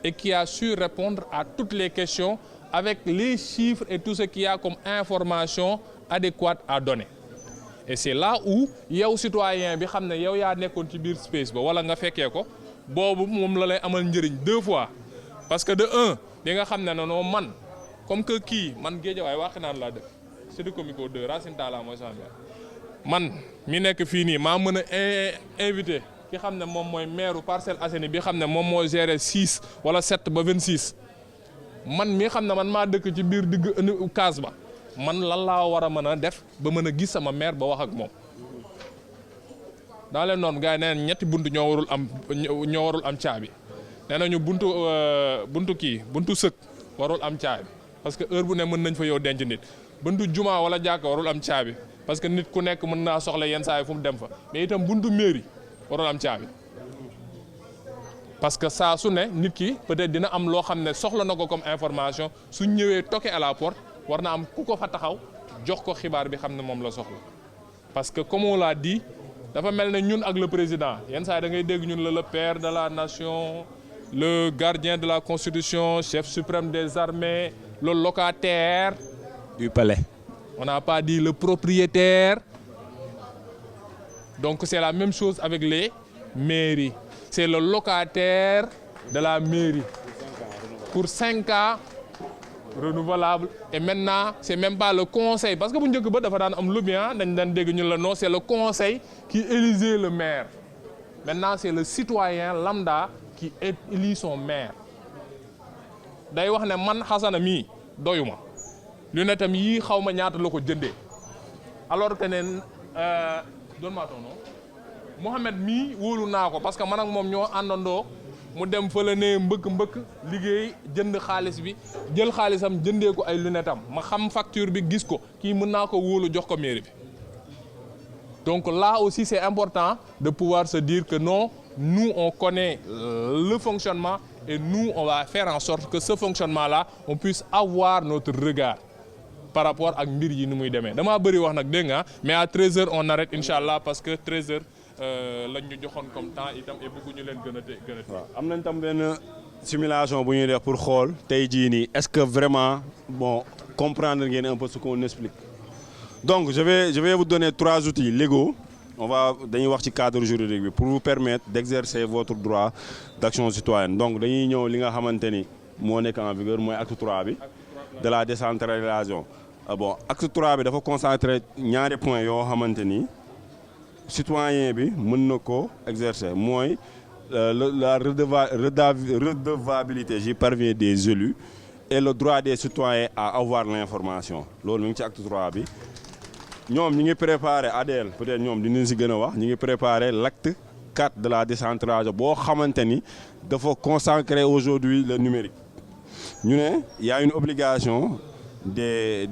et qui a su répondre à toutes les questions avec les chiffres et tout ce qu'il y a comme information adéquate à donner et c'est là où yow citoyen bi xam ne yow yaa nekkoon ci biir space ba wala nga fekkee ko boobu moom la lay amal njëriñ 2 fois parce que de 1 di nga xam ne non man comme que kii man Guédiawaye Wakhinane laa def Sédhiou Comico 2 Racine Talla mooy sama maire man mi nekk fii nii maa mën a invité ki xam ne moom mooy maire Parcelles Assainies bi xam ne moom moo géré 6 wala 7 ba 26 man mi xam ne man maa dëkk ci biir digg kaas ba man lan laa war a mën a def ba mën a gis sama maire ba wax ak moom. dans les normes gars yi nee nañ ñetti buntu ñoo warul am caabi nee nañu buntu sëkk warul am caabi parce que heure bu ne mën nañ fa yow denc nit buntu juma wala jàkka warul am caabi parce que nit ku nekk mën naa soxla yenn saa yi fu mu dem fa mais itam buntu mairie warul am caabi parce que saa su ne nit ki peut-être dina am loo xam ne soxla na ko comme information su ñëwee toqué à la porte war na am ku ko fa taxaw jox ko xibaar bi xam ne moom la soxla parce que comme on l'a dit dafa mel ne ñun ak le président yenn saa yi da ngay dégg ñun la le père de la nation le gardien de la constitution chef suprême des armées le locataire du palais. On n'a pas dit le propriétaire. Donc c'est la même chose avec les mairies. C'est le locataire de la mairie. Pour 5 ans renouvelable. Et maintenant, c'est même pas le conseil. Parce que bu njëkk ba dafa daan am lu bien dañ daan dégg ñu la non, c'est le conseil qui élisait le maire. Maintenant, c'est le citoyen lambda qui élit son maire. Day wax ne man Xasana mii doyuma. Lunette am yii xaw ma ñaata la ko jëndee alors que ne donne-moi ton nom Mohamed mii wóolu naa ko parce que man ak moom ñoo àndandoo mu dem fële ne mbëkk liggéey jënd xaalis bi jël xaalisam jëndee ko ay lunette am ma xam facture bi gis ko kii mën naa ko wóolu jox ko mairie bi. Donc là aussi c'est important de pouvoir se dire que non, nous on connaît le fonctionnement et nous on va faire en sorte que ce fonctionnement-là on puisse avoir notre regard par rapport ak mbir yi ni muy demee damaa bëri wax nag dégg nga mais à 13h on arrête inchallah parce que 13h lañ ñu joxoon comme temps itam et bëgguñu leen gën a waaw am nañ tam benn simulation bu ñuy def pour xool tey jii nii est-ce que vraiment bon comprendre ngeen un peu ce qu'on explique. Donc je vais vous donner 3 outils légaux dañuy wax ci cadre juridique bi pour vous permettre d'exercer votre droit d'action citoyenne. Donc dañuy ñëw li nga xamante ni moo nekk en vigueur mooy acte 3 bi de la décentralisation. Bon acte 3 bi dafa concentrer ñaari points yoo xamante ni citoyen bi mën na ko exercer mooy la redevabilité j'y parviens des élus et le droit des citoyens à avoir l'information loolu mi ngi ci acte 3 bi. ñoom ñi ngi préparer ADL peut-être ñoom dinañ si gën a wax ñi ngi préparer l'acte 4 de la décentralisation boo xamante ni dafa consacrer aujourd'hui le numérique. ñu ne y a une obligation des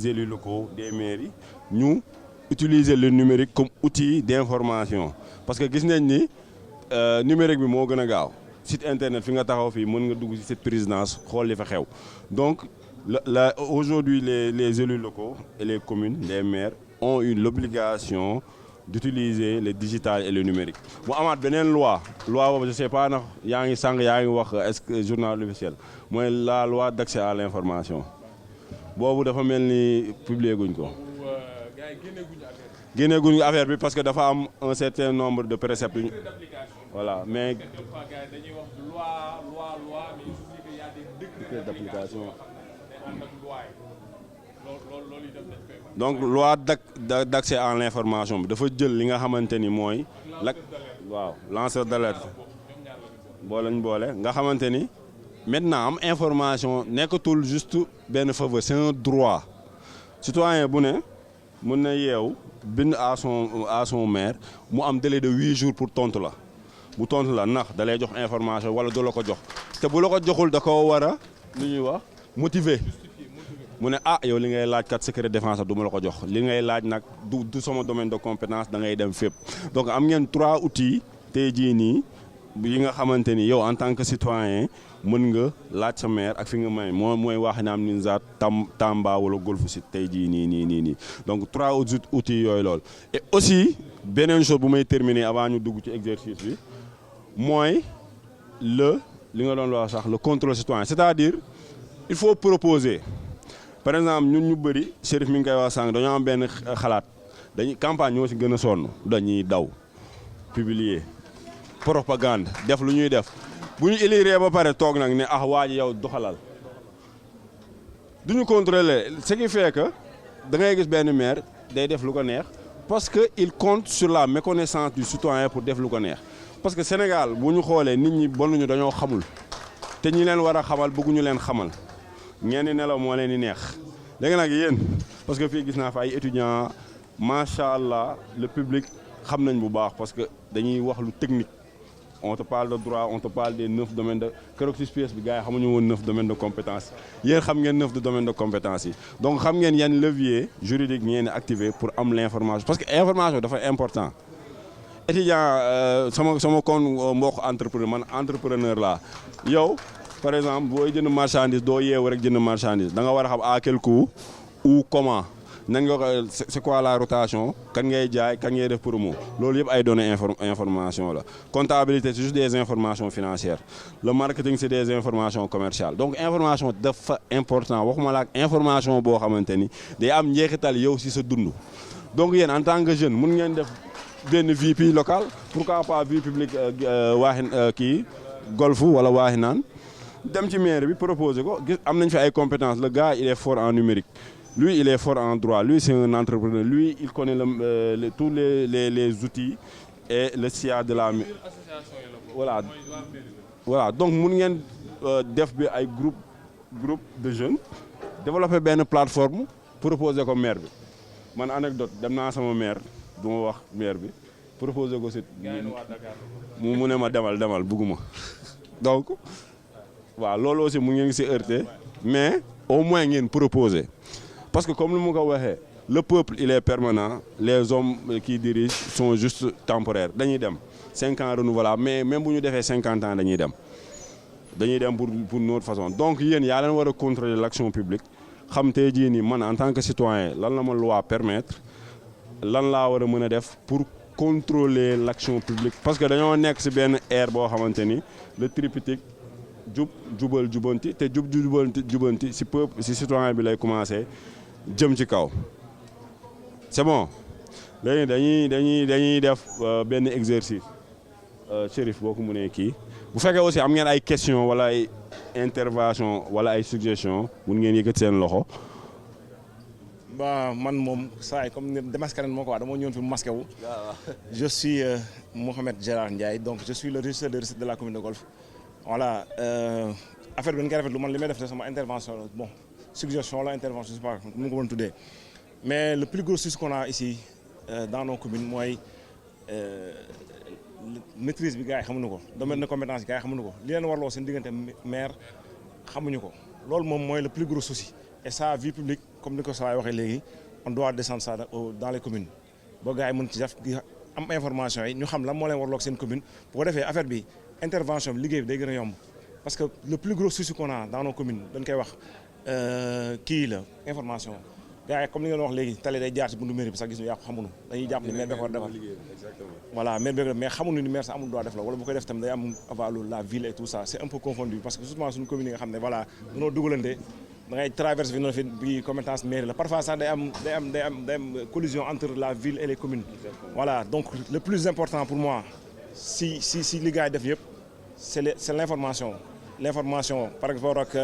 élus locaux des mairies ñu utiliser le numérique comme outil d'information parce que gis nañ ni numérique bi moo gën a gaaw site internet fi nga taxaw fii mën nga dugg ci cette présidence xool li fa xew donc aujourd'hui les élus locaux et les communes les maires ont eu l'obligation d'utiliser le digital et le numérique. mu amaat beneen loi boobu je sais pas ndax yaa ngi wax est-ce que journal officiel mooy la loi d'accès à l'information boobu dafa mel ni publier guñ ko. génne guñ affaire bi parce que dafa am un certain nombre de préceptes. Voilà mais. Loi d'application. Donc loi d'accès à l'information bi dafa jël li nga xamante ni mooy lanceur d'alerte boole nga xamante ni maintenant am information nekkatul juste benn faveur c'est un droit citoyen bu ne mën na yeew bind à son maire mu am délai de 8 jours pour tontu la bu tontu la ndax da lay jox information wala du la ko jox te bu la ko joxul da koo war a lu ñuy wax motiver mu ne yow li ngay laaj kat secret défense du ma la ko jox li ngay laaj nag du sama domaine de compétence da ngay dem fépp. Donc am ngeen 3 outils tey jii nii yi nga xamante ni yow en tant que citoyen mën nga laaj sa maire ak fi nga may mooy Wakhinam Nimzatt Tamba wala Golf Sud tey jii nii donc 3 outils yooyu lool. Et aussi beneen chose bu may terminer avant ñu dugg ci exercice bi mooy li nga doon wax sax le contrôle citoyen c'est-à-dire il faut proposer. Par exemple ñun ñu bëri Chérif mi ngi koy wax sànq dañoo am benn xalaat dañuy campagne ñoo ci gën a sonn dañuy daw publier propagande def lu ñuy def bu ñu élire ba pare toog nag ne waa ji yow doxalal duñu contrôler ce qui fait que da ngay gis benn maire day def lu ko neex parce que il compte sur la méconnaissance du citoyen pour def lu ko neex parce que Sénégal bu ñu xoolee nit ñi bonuñu dañoo xamul te ñi leen war a xamal bëgguñu leen xamal ñenn nelaw moo leen di neex léegi nag yéen parce que fii gis naa fa ay étudiants macha allah le public xam nañ bu baax parce que dañuy wax lu technique on te parle de droit on te parle des 9 domaines de keroog si SPS bi gars yi xamuñu woon 9 domaines de compétence yéen xam ngeen 9 domaines de compétence yi donc xam ngeen yan levier juridique ngeen activé pour am l'information parce que information dafa important. étudiant sama kon mbokk entrepreneur man entrepreneur laa yow par exemple booy jënd marchandise doo yeewu rek jënd marchandise da nga war a xam à quel coût ou comment nan nga ko c'est quoi la rotation kan ngay jaay kan ngay def promo loolu yëpp ay données information la comptabilité c'est juste des informations financières le marketing c'est des informations commerciales donc information dafa important waxuma la ak information boo xamante ni day am njeexital yow si sa dund donc yéen en tant que jeune mun ngeen def benn VP local pourquoi pas vie publique waaxi kii golf wala waaxi naan dem ci maire bi proposer ko gis am nañ fi ay compétences le gars il est fort en numérique lui il est fort en droit lui c'est un entrepreneur lui il connaît tous les outils et le SIA de la voilà donc mun ngeen def bi ay groupe de jeunes développer benn plateforme proposer ko maire bi man anecdote dem naa sama maire du ma wax maire bi proposé ko si mu ne ma demal bugguma donc waaw loolu aussi mu ngeen si heurté mais au moins ngeen proposé parce que comme lu mu ko waxee le peuple il est permanent les hommes qui dirigent sont juste temporaires dañuy dem 5 ans renouvelable mais même bu ñu defee 50 ans dañuy dem pour notre façon donc yéen yaa leen war a contrôler l'action publique xam tey jii nii man en tant que citoyen lan la ma loi permettre lan laa war a mën a def pour contrôler l'action publique parce que dañoo nekk ci benn ère boo xamante ni le triptyque jubal jubanti te jubanti ci peuple ci citoyen bi lay commencer jëm ci kaw c'est bon léegi dañuy def benn exercice Chérif boo ko mënee kii bu fekkee aussi am ngeen ay questions wala ay intervention wala ay suggestions mun ngeen yëkkat seen loxo. Bah man moom saa yi comme démascaré moo ko wax dama ñëwoon fi masqué wu. Je suis Mohamed Gérard Ndiaye donc je suis le régisseur de recette de la commune de Golf. Voilà affaire bi nga rafetlu man li may def sama intervention la bon suggestion la intervention je sais pas nu ko mën tuddee mais le plus gros souci qu'on a ici dans nos communes mooy maîtrise bi gars yi xamuñu ko domaine de compétence gars yi xamuñu ko li leen warloo seen diggante maire xamuñu ko loolu moom mooy le plus gros souci. Et ça, vie publique, comme nous l'avons dit, on doit descendre ça dans les communes. Si les gens ont des informations, nous savons ce qu'est une commune. Pour faire affaire bi intervention, parce que le plus gros souci qu'on a dans nos communes, qui est l'information. Comme nous l'avons dit, les gens qui ont des mairies, parce qu'ils ont des gens qui ont voilà, mais nous le maire ça amul droit def la wala bu koy def tam day am la ville et tout ça, c'est un peu confondu parce que surtout une commune nga xamné voilà, nous dugalante da ngay traverser bi compétence mairie la parfois ça day am collision entre la ville et les communes. Voilà, donc le plus important pour moi si les gars def yépp c'est l'information. L'information par rapport ak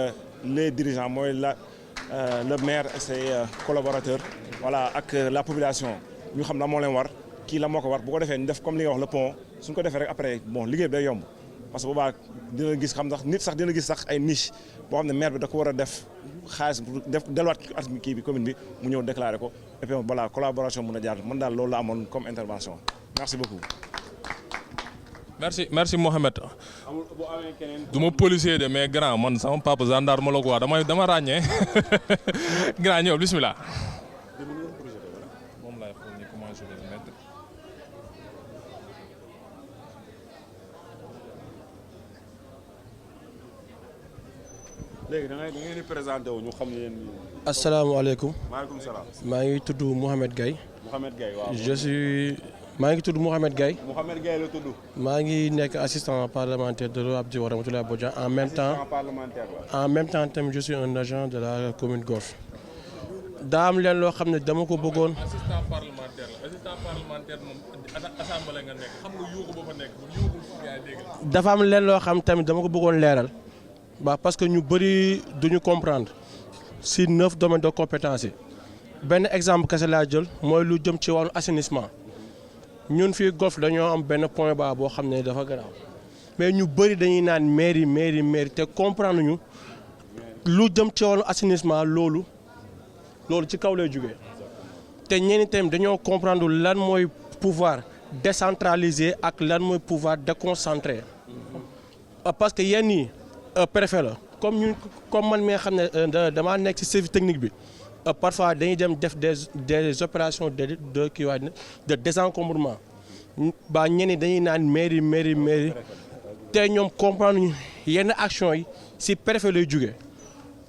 les dirigeants mooy le maire et ses collaborateurs voilà ak la population ñu xam la moo leen war kii la moo ko war bu ko defee ñu def comme li nga wax le pont suñ ko defee rek après bon liggéey bi day yomb parce que boobaa dina gis xam sax nit sax dina gis sax ay niche boo xam ne maire bi da ko war a def xaalis pour def delluwaat at kii bi commune bi mu ñëw déclarer ko et puis voilà collaboration mën a jaar man daal loolu la amoon comme intervention merci beaucoup. merci Mohamed. du ma policier de mais grand man sama papa gendarme la quoi dama ràññee grand ñëw bismillah. moom laay xool ni comment je vais le mettre. léegi da ngeen di présenté wu ñu xam ne yéen. asalaamaaleykum. maaleykum salaam. maa ngi tudd Mouhamed Gaye. Mouhamed Gaye waaw. maa ngi tudd Mouhamed Gaye. Mouhamed Gaye la tudd. maa ngi nekk assistant parlementaire de l'Abdi wa Rahmatoulaye Bodian en même temps. assistant parlementaire la. en même temps tamit je suis un agent de la commune Golf. daa am leen loo xam ne dama ko bëggoon. assistant parlementaire la assistant parlementaire moom assemblée nga nekk xam nga yuuxu ba fa nekk yuuxu gaa yi dégg. dafa am leen loo xam tamit dama ko bëggoon leeral. parce que ñu bëri duñu comprendre si 9 domaines de compétence yi benn exemple kese laa jël mooy lu jëm ci wàllu assainissement ñun fii Golf dañoo am benn point bas boo xam ne dafa garaaw mais ñu bëri dañuy naan mairie te comprendre ñu lu jëm ci wàllu assainissement loolu loolu ci kaw lay jógee te ñenn tamit dañoo comprendre lan mooy pouvoir décentralisé ak lan mooy pouvoir déconcentré parce que yenn yi préfet la comme man mi nga xam ne damaa nekk ci service technique bi parfois dañuy dem def des opérations de kii waay de désencombrement ba ñenn dañuy naan mairie te ñoom comprendre ñu yenn action yi ci préfet lay jógee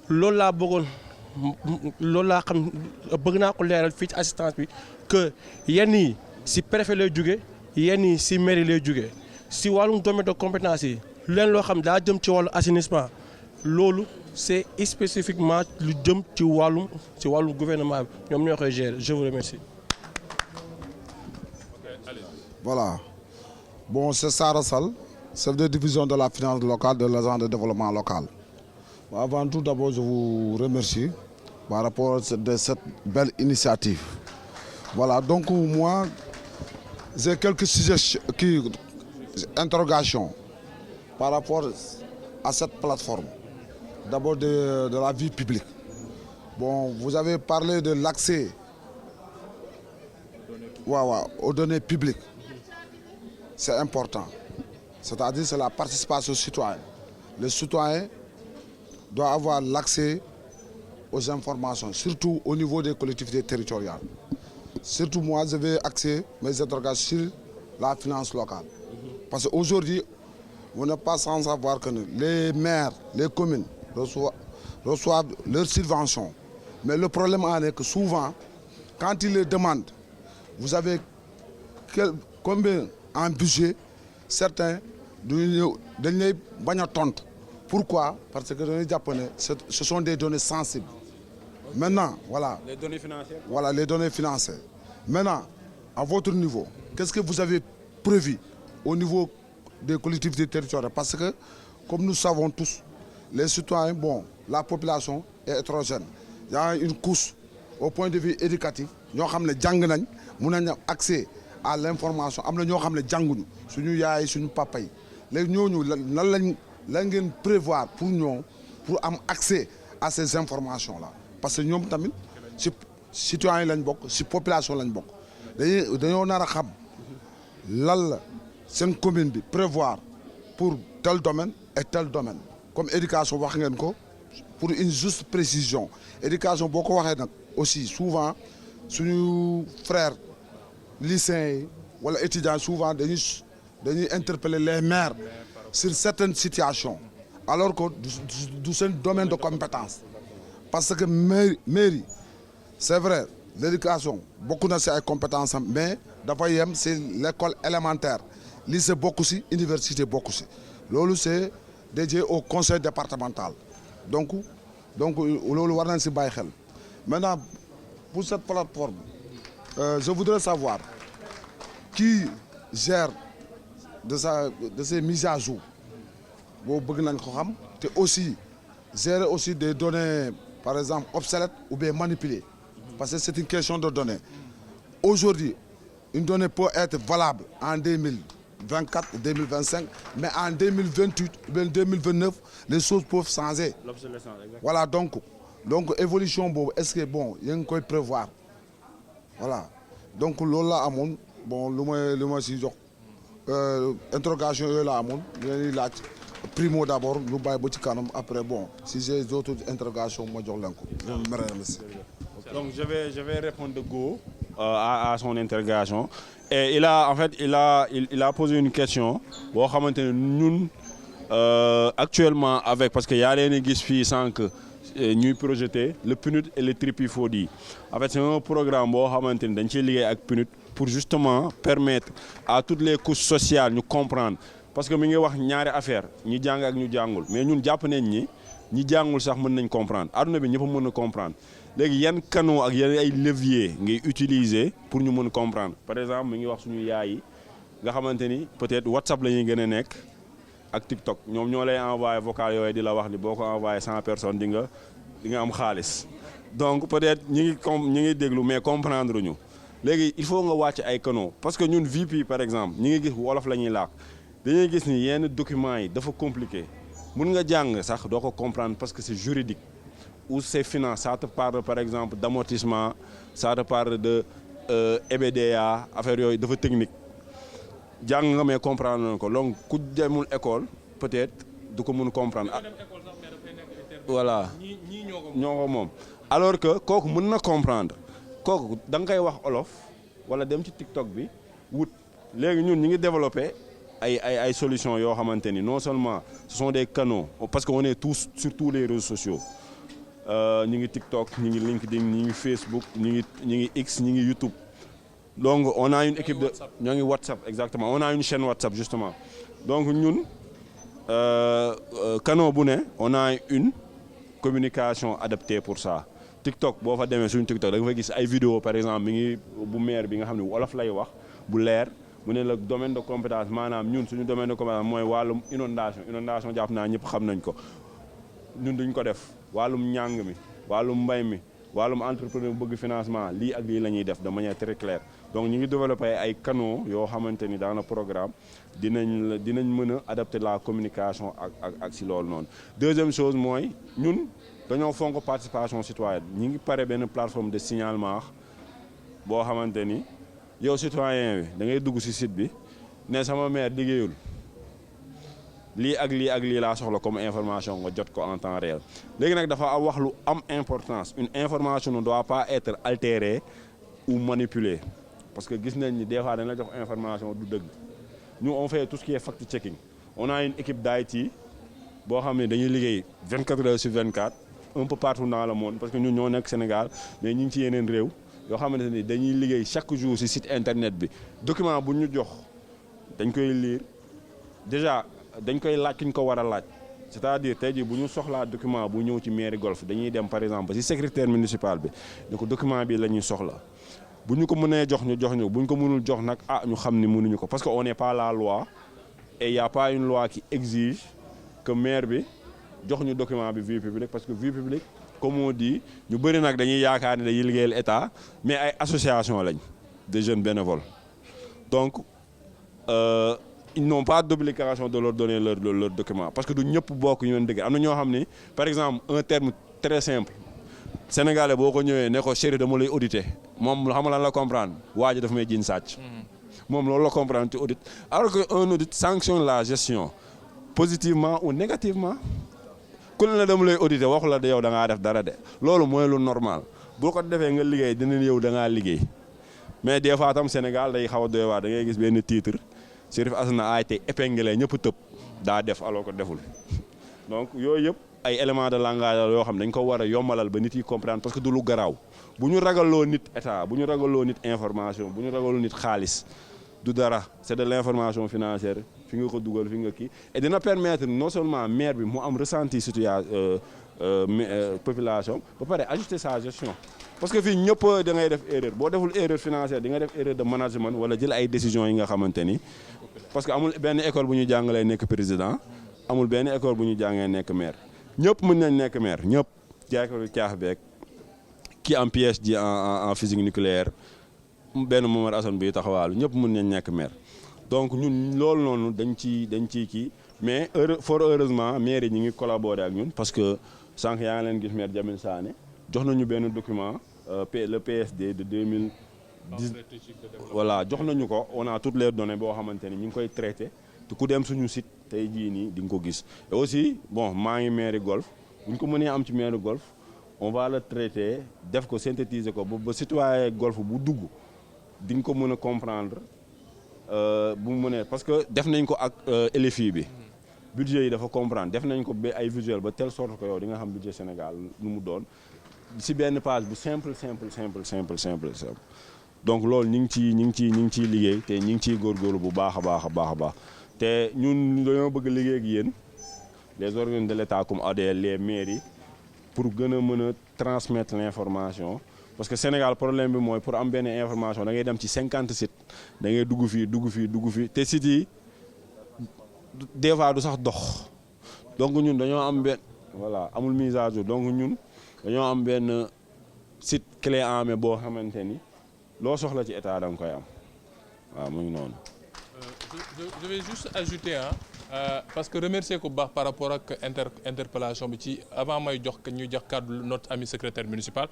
loolu laa bëggoon loolu laa xam bëgg naa ko leeral fii ci assistance bi que yenn yi ci préfet lay jóge yenn yi ci mairie lay jóge ci wàllum domaine de compétence yi leen loo xam daa jëm ci wàllu assainissement loolu c'est spécifiquement lu jëm ci wàllum gouvernement bi ñoom ñoo koy gérer. Je vous remercie. Voilà. Bon, c'est Sara Sall, chef de division de la finance locale de l'agence de développement local. Avant tout, d'abord, je vous remercie par rapport à cette belle initiative. Voilà, donc moi, j'ai quelques sujets interrogations par rapport à cette plateforme. D'abord de la vie publique. Bon, vous avez parlé de l'accès aux données publiques. C'est important. C'est-à-dire c'est la participation citoyenne. Le citoyen doit avoir l'accès aux informations, surtout au niveau des collectivités territoriales. Surtout moi, je vais axer mes interrogations sur la finance locale. Parce qu'aujourd'hui, vous n'êtes pas sans savoir que les maires, les communes reçoivent leurs subventions. Mais le problème en est que souvent, quand ils les demandent, vous avez combien en budget, certains donnent pas tonte. Pourquoi? Parce que les Japonais, ce sont des données sensibles. Maintenant, voilà. Les données financières. Voilà, les données financières. Maintenant, à votre niveau, qu'est-ce que vous avez prévu au niveau des collectivités territoriales? Parce que, comme nous savons tous, les citoyens, bon, la population est hétérogène. Il y a une couche au point de vue éducatif. Nous avons accès à l'information. Nous avons suñu yaay suñu papa yi léegi ñooñu lan lañ prévoir pour ñoom pour am accès à ces informations là parce que ñoom tamit ci citoyens yi lañ bokk ci population lañ bokk dañoo nar a xam lan la seen commune bi prévoir pour tel domaine et tel domaine comme éducation wax ngeen ko pour une juste précision éducation boo ko waxee nag aussi souvent suñu frères lycéens yi wala étudiants souvent dañuy interpeller les maires sur certaines situations alors que c'est un domaine de compétence parce que mairie c'est vrai l'éducation beaucoup de ces compétences mais dafa yem c'est l'école élémentaire lycée bokku ci université bokku ci loolu c'est dédié au conseil départemental donc loolu war nañ ci bàyyi xel maintenant pour cette plateforme je voudrais savoir qui gère de ces mises à jour boobu bëgg nañ ko xam te aussi gérer aussi des données par exemple obsolètes ou bien manipulées parce que c'est une question de données. Aujourd'hui, une donnée peut être valable en 2024, 2025, mais en 2028 ou bien 2029, les choses peuvent changer. L'obsolescence, exactement. Voilà, donc évolution, est-ce que bon, il y a une quoi prévoir? Voilà. Donc, là, bon, le mois si interrogation là, amon, primo d'abord, nous baillons après bon, si j'ai d'autres interrogations, moi je l'ai. Donc je vais répondre de go à son interrogation et il a posé une question boo xamante ne ñun actuellement avec parce que y a leen gis fii sànq ñuy projeter le PNUD et le Tripifodi en fait c'est un programme boo xamante ni dañ ciy liggéey ak PNUD pour justement permettre à toutes les couches sociales ñu comprendre parce que mi ngi wax ñaari affaire ñi jàng ak ñu jàngul mais ñun jàpp nañ ñi jàngul sax mën nañ comprendre adduna bi ñëpp mën a comprendre léegi yan canaux ak yan ay leviers ngay utiliser pour ñu mën comprendre par exemple mi ngi wax suñu yaay yi nga xamante ni peut-être WhatsApp la ñuy gën a nekk ak TikTok ñoom ñoo lay envoyé vocal yooyu di la wax ni boo ko envoyé 100 personnes di nga am xaalis donc peut-être ñi ngi déglu mais comprendre ñu léegi il faut nga wàcc ay canaux parce que ñun VP par exemple ñi ngi gis wolof la ñuy làkk dañuy gis ni yenn documents yi dafa compliqué mën nga jàng sax doo ko comprendre parce que c'est juridique ou ces finances, ça te parle par exemple d'amortissement, ça te parle de EBDA, affaire yooyu dafa technique jàng nga mais comprendre nañ ko donc ku demul école peut-être du ko mën comprendre. voilà ñoo ko moom alors que kooku mën na comprendre kooku da nga koy wax olof wala dem ci TikTok bi wut léegi ñun ñi ngi développé ay solutions yoo xamante ni non seulement ce sont des canaux parce que on est tous sur tous les réseaux sociaux ñi ngi TikTok ñi ngi LinkedIn ñi ngi Facebook ñi ngi X ñi ngi YouTube donc on a une équipe de ñoo ngi WhatsApp exactement on a une chaîne WhatsApp justement donc ñun canaux bu ne on a une communication adaptée pour ça TikTok boo fa demee suñu TikTok da nga fa gis ay vidéo par exemple mi ngi bu maire bi nga xam ne wolof lay wax bu leer mu ne la domaine de compétence maanaam ñun suñu domaine de compétence mooy wàllum inondation jàpp naa ñëpp xam nañ ko ñun duñ ko def wàllum njàng mi wàllum mbay mi wàllum entrepreneur bëgg financement lii ak lii la ñuy def de manière très claire donc ñu ngi développé ay canaux yoo xamante ni dans le programme dinañ mën a adapter la communication ak si loolu noonu. Deuxième chose mooy ñun dañoo fonk participation citoyenne ñi ngi pare benn plateforme de signalement boo xamante ni yow citoyen bi da ngay dugg si site bi ne sama maire liggéeyul lii ak lii laa soxla comme information nga jot ko en temps réel léegi nag dafa wax lu am importance une information ne doit pas être altérée ou manipulée parce que gis nañ ni des fois dañ la jox information du dëgg nous on fait tout ce qui est fact checking on a une équipe d'IT boo xam ne dañuy liggéey 24 heures sur 24 un peu partout dans le monde parce que ñun ñoo nekk Sénégal mais ñu ngi ci yeneen réew yoo xamante ni dañuy liggéey chaque jour ci site internet bi document bu ñu jox dañ koy lire déjà dañ koy laaj ki ñu ko war a laaj c'est-à-dire tey jii bu ñu soxlaa document bu ñëw ci mairie Golf dañuy dem par exemple ci secrétaire municipal bi ne ko document bi la ñuy soxla bu ñu ko mënee jox ñu bu ñu ko mënul jox nag ñu xam ni mënuñu ko parce que on n'est pas la loi et il y a pas une loi qui exige que maire bi jox ñu document bi vie publique parce que vie publique comme on dit ñu bëri nag dañuy yaakaar ne dañuy liggéeyal état mais ay association lañ de jeunes bénévoles donc ils n'ont pas d'obligation de leur donner leur document parce que du ñëpp bokk ñu leen dëgg am na ñoo xam ni par exemple un terme très simple sénégalais boo ko ñëwee ne ko chéri dama lay auditer moom xam nga lan la comprendre waa ji dafa may jiin sàcc moom loolu la comprendre ci audit alors que un audit sanctionne la gestion positivement ou négativement ku ne la dama lay auditer waxu la de yow da ngaa def dara de loolu mooy lu normal boo ko defee nga liggéey dinañ yow da ngaa liggéey mais des fois tam Sénégal day xaw a doy waar da ngay gis benn titre Chérif Assane a été épinglé ñëpp tëb daa def alors que deful donc yooyu yëpp ay éléments de langage la yoo xam dañ ko war a yombalal ba nit yi comprendre parce que du lu garaaw bu ñu ragaloo nit état bu ñu ragaloo nit information bu ñu ragaloo nit xaalis du dara c'est de l'information financière fi nga ko dugal fi nga kii et dina permettre non seulement maire bi mu am ressenti situation population ba pare ajuster sa gestion parce que fii ñëpp da ngay def erreur boo deful erreur financière di nga def erreur de management wala jël ay décisions yi nga xamante ni parce que amul benn école bu ñu jàngalee nekk président amul benn école bu ñu jàngee nekk maire ñëpp mën nañ nekk maire ñëpp jaaykatu caax beeg ki am PhD en physique nucléaire benn Momar Assane bi taxawaalu ñëpp mën nañ nekk maire donc ñun loolu noonu dañ ciy kii mais fort heureusement maire yi ñu ngi collaborer ak ñun parce que sànq yaa ngi leen gis maire Jamil Sané jox nañu benn document le PSD de 2010 voilà jox nañu ko on a toutes les données boo xamante ni ñu ngi koy traité te ku dem suñu site tey jii nii di nga ko gis et aussi bon maa ngi mairie Golf bu ñu ko mënee am ci mairie Golf on va le traiter def ko synthétiser ko ba citoyen Golf bu dugg di nga ko mën a comprendre bu mu mënee parce que def nañ ko ak LFI bi budget yi dafa comprendre def nañ ko ba ay visuel ba telle sorte que yow di nga xam budget Sénégal nu mu doon si benn page bu simple donc loolu ñu ngi ciy liggéey te ñu ngi ciy góorgóorlu bu baax a baax te ñun dañoo bëgg liggéey ak yéen les organes de l'État comme ADL les mairies pour gën a mën a transmettre l'information parce que Sénégal problème bi mooy pour am benn information da ngay dem ci 50 sites da ngay dugg fii te sites yi des fois du sax dox donc ñun dañoo am benn voilà amul mise à jour donc ñun dañoo am benn site clé en main boo xamante ni loo soxla ci état da nga koy am waaw mu ngi noonu. Je vais juste ajouter parce que remercier ko bu baax par rapport ak interpellation bi ci avant may jox ñu jox cadre notre ami secrétaire municipal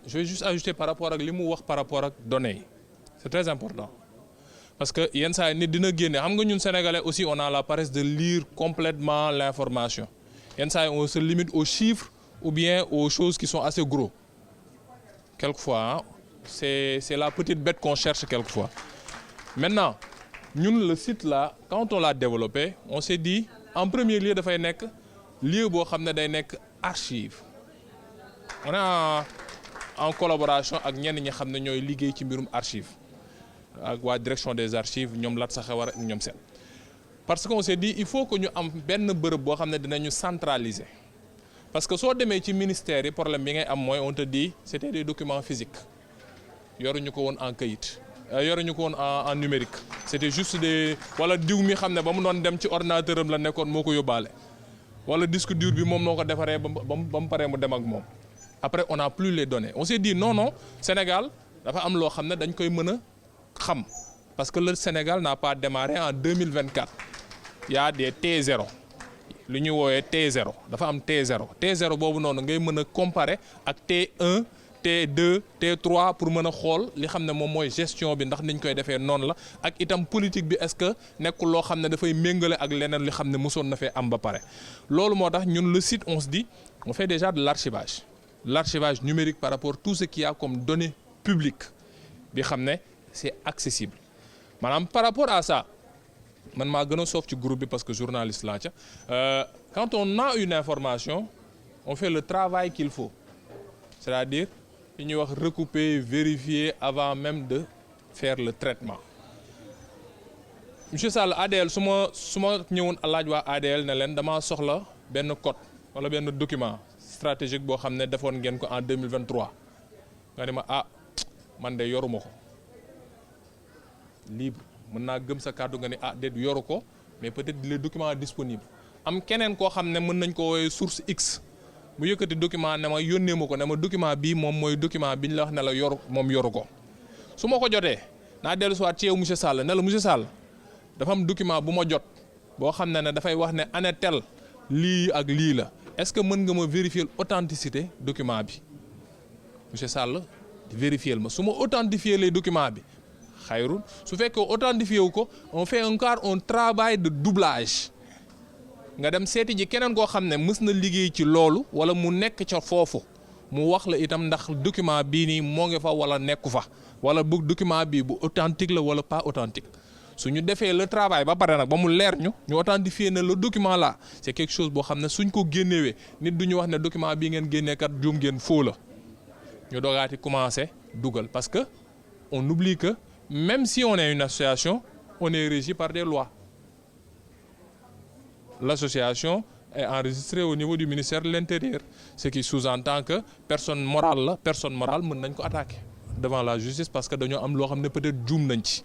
je vais juste ajouter par rapport ak li mu wax par rapport ak données yi c'est très important parce que yenn saa nit dina génne xam nga ñun sénégalais aussi on a la paresse de lire complètement l'information yenn saa on se limite aux chiffres ou bien aux choses qui sont assez gros quelquefois hein, c'est la petite bête qu'on cherche quelquefois maintenant ñun le site là quand on l'a développé on s'est dit en premier lieu dafay nekk lieu boo xam ne day nekk archive on est en collaboration ak ñenn ñi xam ne ñooy liggéey ci mbirum archive ak waa direction des archives ñoom lat saxe war ak ñoom seen parce qu'on s'est dit il faut que ñu am benn bërëb boo xam ne dinañu centraliser parce que soo demee ci ministère yi problème bi ngay am mooy on te dit c'était des documents physiques yoruñu ko woon en kayit yoruñu ko woon en numérique c'était juste des wala diw mi xam ne ba mu doon dem ci ordinateur am la nekkoon moo ko yóbbaale wala disque dur bi moom moo ko defaree ba mu paree mu dem ak moom après on n'a plus les données on s'est dit non Sénégal dafa am loo xam ne dañ koy mën a xam parce que le Sénégal n'a pas démarré en 2024 il y a des T0 lu ñuy woowee T0 dafa am T0 boobu noonu ngay mën a comparer ak T1 T2 T3 pour mën a xool li xam ne moom mooy gestion bi ndax niñ koy defee noonu la ak itam politique bi est-ce que nekkul loo xam ne dafay méngale ak leneen li xam ne mosoon na fee am ba pare loolu moo tax ñun le site on se dit on fait déjà de l'archivage numérique par rapport à tout ce qu'il y a comme données publiques bi xam ne c'est accessible maanaam par rapport à ça man maa gën a soof ci groupe bi parce que journaliste laa ca quand on a une information on fait le travail qu'il faut c'est-à-dire li ñuy wax recouper vérifier avant même de faire le traitement monsieur Sall ADL su ma ñëwoon laaj waa ADL ne leen damaa soxla benn code wala benn document stratégique boo xam ne defoon ngeen ko en 2023 nga ne ma man de yoruma ko libre mën naa gëm sa kàddu nga ne déet yoru ko mais peut-être les documents disponibles am keneen koo xam ne mën nañ ko woowee source X mu yëkkati document ne ma yónnee ma ko ne ma document bii moom mooy document bi ñu la wax ne la yoru moom yoru ko su ma ko jotee naa dellu si waat ci yow monsieur Sall ne la monsieur Sall dafa am document bu ma jot boo xam ne dafay wax ne année tel lii ak lii la est-ce que mën nga ma vérifier l'authenticité document bi monsieur Sall vérifier ma su ma authentifier les documents bi xayrul su fekkee authentifié wu ko on fait encore un travail de doublage nga dem seeti ji keneen koo xam ne mës na liggéey ci loolu wala mu nekk ca foofu mu wax la itam ndax document bii nii moo ngi fa wala nekku fa wala bu document bii bu authentique la wala pas authentique su ñu defee le travail ba pare nag ba mu leer ñu authentifier ne le document là c'est quelque chose boo xam ne suñ ko génnewee nit du ñu wax ne document bii ngeen génnee kat juum ngeen faux la ñu dogaati commencer dugal parce que on oublie que même si on est une association on est régi par des lois l'association est enregistrée au niveau du ministère de l'Intérieur ce qui sous-entend que personne morale mën nañ ko attaquer devant la justice parce que dañoo am loo xam ne peut-être juum nañ ci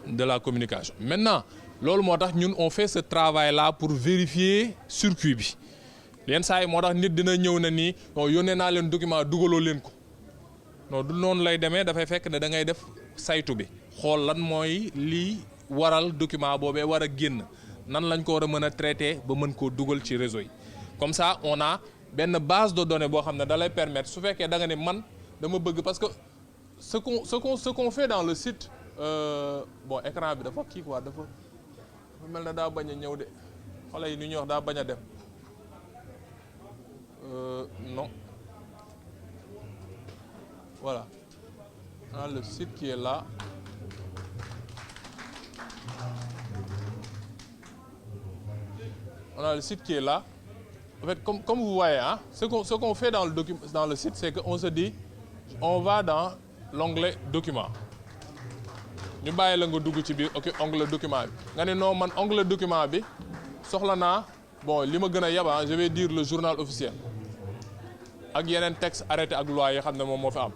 de la communication maintenant loolu moo tax ñun on fait ce travail là pour vérifier circuit bi yenn saa yi moo tax nit dina ñëw na nii yónnee naa leen document dugaloo leen ko non du noonu lay demee dafay fekk ne da ngay def saytu bi xool lan mooy lii waral document boobee war a génn nan lañ ko war a mën a traiter ba mën koo dugal ci réseau yi comme ça on a benn base de données boo xam ne da lay permettre su fekkee da nga ne man dama bëgg parce que ce qu'on fait dans le site bon écran bi dafa kii quoi dafa mel na daa bañ a ñëw de xale yi ni ñuy wax daa bañ a dem non voilà on a le site qui est là on a le site qui est là en fait comme vous voyez hein ce qu'on fait dans le site c'est que on se dit on va dans l'onglet document ñu bàyyi la nga dugg ci biir ok onglet document bi nga ne non man onglet document bi soxla naa bon li ma gën a yaba je vais dire le journal officiel ak yeneen texte arrêté ak loi yi xam ne moom moo fi am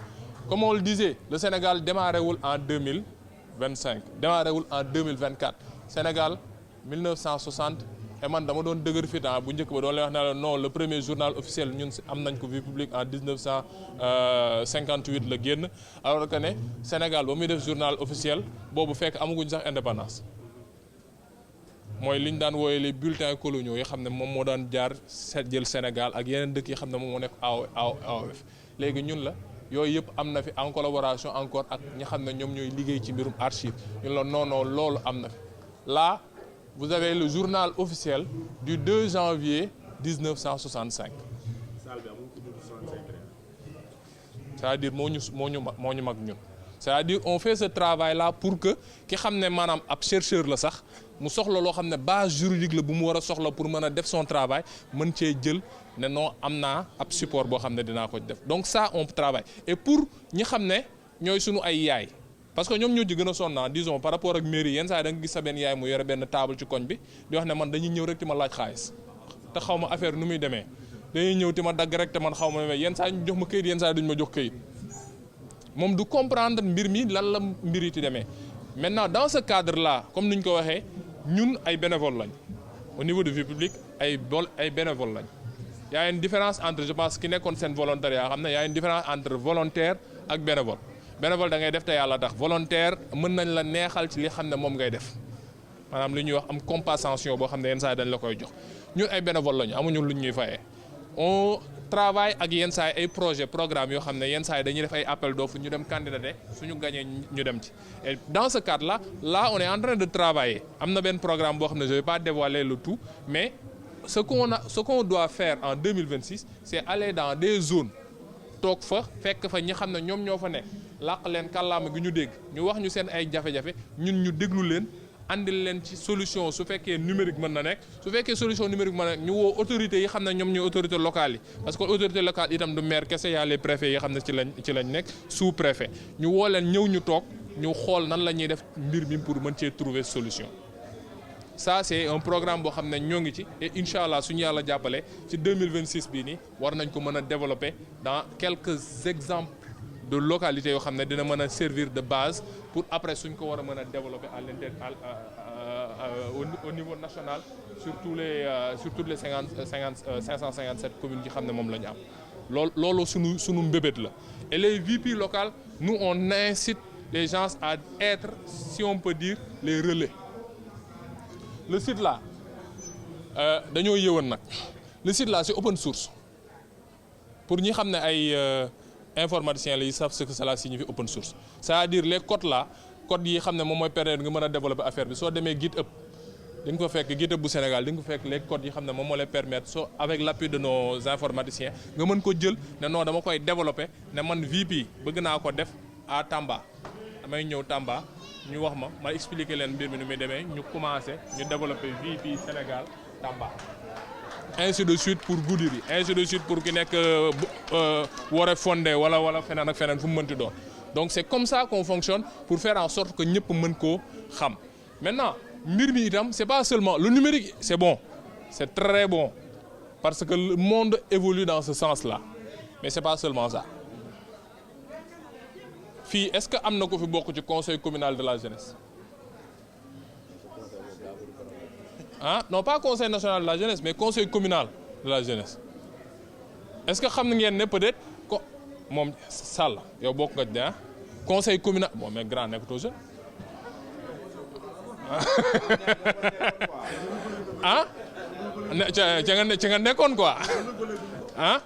comme on le disait le Sénégal démarré wul en 2025 démarré wul en 2024 Sénégal 1960 et man dama doon dëgër fit bu njëkk ba doon lay wax ne la non le premier journal officiel ñun am nañ ko vie publique en 1958 la génn alors que ne Sénégal ba muy def journal officiel boobu fekk amaguñ sax indépendance mooy li ñu daan wooyee les bulletins coloniaux yi xam ne moom moo daan jaar jël Sénégal ak yeneen dëkk yi xam ne moom moo nekk AOF léegi ñun la yooyu yëpp am na fi en collaboration encore ak ñi xam ne ñoom ñooy liggéey ci mbirum archive ñun la non non loolu am na fi là vous avez le journal officiel du 2 janvier 1965 c'est-à-dire moo ñu mag ñun c'est-à-dire on fait ce travail là pour que ki xam ne maanaam ab chercheur la sax mu soxla loo xam ne base juridique la bu mu war a soxla pour mën a def son travail mën cee jël ne non am naa ab support boo xam ne dinaa ko def donc ça on travaille et pour ñi xam ne ñooy sunu ay yaay parce que ñoom ñoo ci gën a sonn disons par rapport ak mairie yenn saa yi da nga gis sa benn yaay mu yore benn table ci koñ bi di wax ne man dañuy ñëw rek ti ma laaj xaalis te xaw ma affaire nu muy demee dañuy ñëw ti ma dagg rek te man xaw ma yenn saa ñu jox ma këyit yenn saa duñ ma jox këyit moom du comprendre mbir mi lan la mbir yi ti demee maintenant dans ce cadre là comme ni ñu ko waxee ñun ay bénévole lañ au niveau de vie publique ay bénévole lañ y a une différence entre je pense ki nekkoon seen volontariat xam ne y a une différence entre volontaire ak bénévole bénévole da ngay def te yàlla tax volontaire mën nañ la neexal ci li xam ne moom ngay def maanaam li ñuy wax am compensation boo xam ne yenn saa yi dañ la koy jox ñun ay bénévole lañu amuñu luñ ñuy fayee on travaille ak yenn saa yi ay projet programme yoo xam ne yenn saa yi dañuy def ay appel d'offres ñu dem candidater suñu gagné ñu dem ci et dans ce cadre là on est en train de travailler am na benn programme boo xam ne je vais pas dévoiler le tout mais ce qu'on doit faire en 2026 c'est aller dans des zones toog fa fekk fa ñi xam ne ñoom ñoo fa nekk làq leen kàllaama gi ñu dégg ñu wax ñu seen ay jafe-jafe ñun ñu déglu leen andil leen ci solution su fekkee numérique mën na nekk su fekkee solution numérique mën na nekk ñu woo autorités yi xam ne ñoom ñooy autorités locales yi parce que autorité locale itam du maire kese yaa les préfets yi xam ne ci lañ nekk sous préfet ñu woo leen ñëw ñu toog ñu xool nan la ñuy def mbir mi pour mën cee trouver solution ça c'est un programme boo xam ne ñoo ngi ci et incha allah suñu yàlla jàppale ci 2026 bii nii war nañ ko mën a développer dans quelques exemples de localités yoo xam ne dina mën a servir de base pour après suñ ko war a mën a développer à l'intérieur au niveau national sur toutes les 557 communes yi xam ne moom la ñu am loolu sunu mbébét la et les VP locales nous on incite les gens à être si on peut dire les relais le site là dañoo yëwan nag le site là c'est open source pour ñi xam ne ay informaticiens la yi savent ce que cela signifie open source c'est-à-dire les codes là codes yi xam ne moom mooy permettre nga mën a développer affaire bi soo demee GitHub di nga ko fekk GitHub bu Sénégal di nga ko fekk les codes yi xam ne moom moo lay permettre soo avec l'appui de nos informaticiens nga mën ko jël ne non dama koy développer ne man VP bëgg naa ko def à Tamba damay ñëw Tamba ñu wax ma expliquer leen mbir mi nu muy demee ñu commencer ñu développer VP Sénégal Tamba ainsi de suite pour Goudiri ainsi de suite pour ki nekk Woré Fondé wala feneen ak feneen fu mu mënti doon donc c'est comme ça qu'on fonctionne pour faire en sorte que ñëpp mën koo xam maintenant mbir mi itam c'est pas seulement le numérique c'est bon c'est très bon parce que le monde évolue dans ce sens-là mais c'est pas seulement ça fii est-ce que am na ko fi bokk ci conseil communal de la jeunesse ah non pas conseil national de la jeunesse mais conseil communal de la jeunesse est-ce que xam ngeen ne peut-être ko moom Sall yow bokk nga ci ah conseil communal bon mais grand nekkatoo jeune ah ca nga nekkoon quoi ah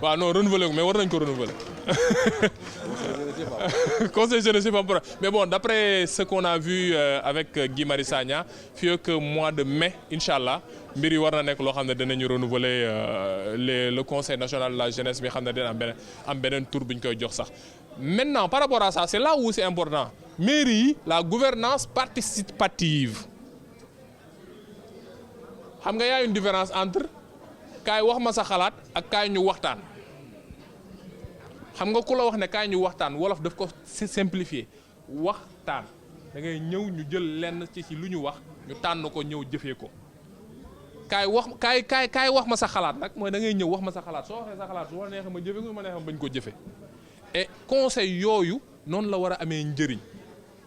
waaw non renouveler ko mais war nañ ko renouveler conseil jeunesse mais bon d'après ce qu'on a vu avec Guy Marius Sagna fii ak mois de mai inchallah mbir yi war na nekk loo xam ne dinañu renouveler le conseil national de la jeunesse bi xam ne dina am beneen tour bi ñu koy jox sax maintenant par rapport à ça c'est là où c'est important mairie yi la gouvernance participative xam nga y a une différence entre kaay wax ma sa xalaat ak kaay ñu waxtaan xam nga ku la wax ne kaay ñu waxtaan wolof daf ko simplifier waxtaan da ngay ñëw ñu jël lenn ci lu ñu wax ñu tànn ko ñëw jëfee ko kaay wax ma sa xalaat nag mooy da ngay ñëw wax ma sa xalaat soo waxee sa xalaat su ma neexee ma jëfe ko su ma neexee ma bañ ko jëfe et conseil yooyu noonu la war a amee njëriñ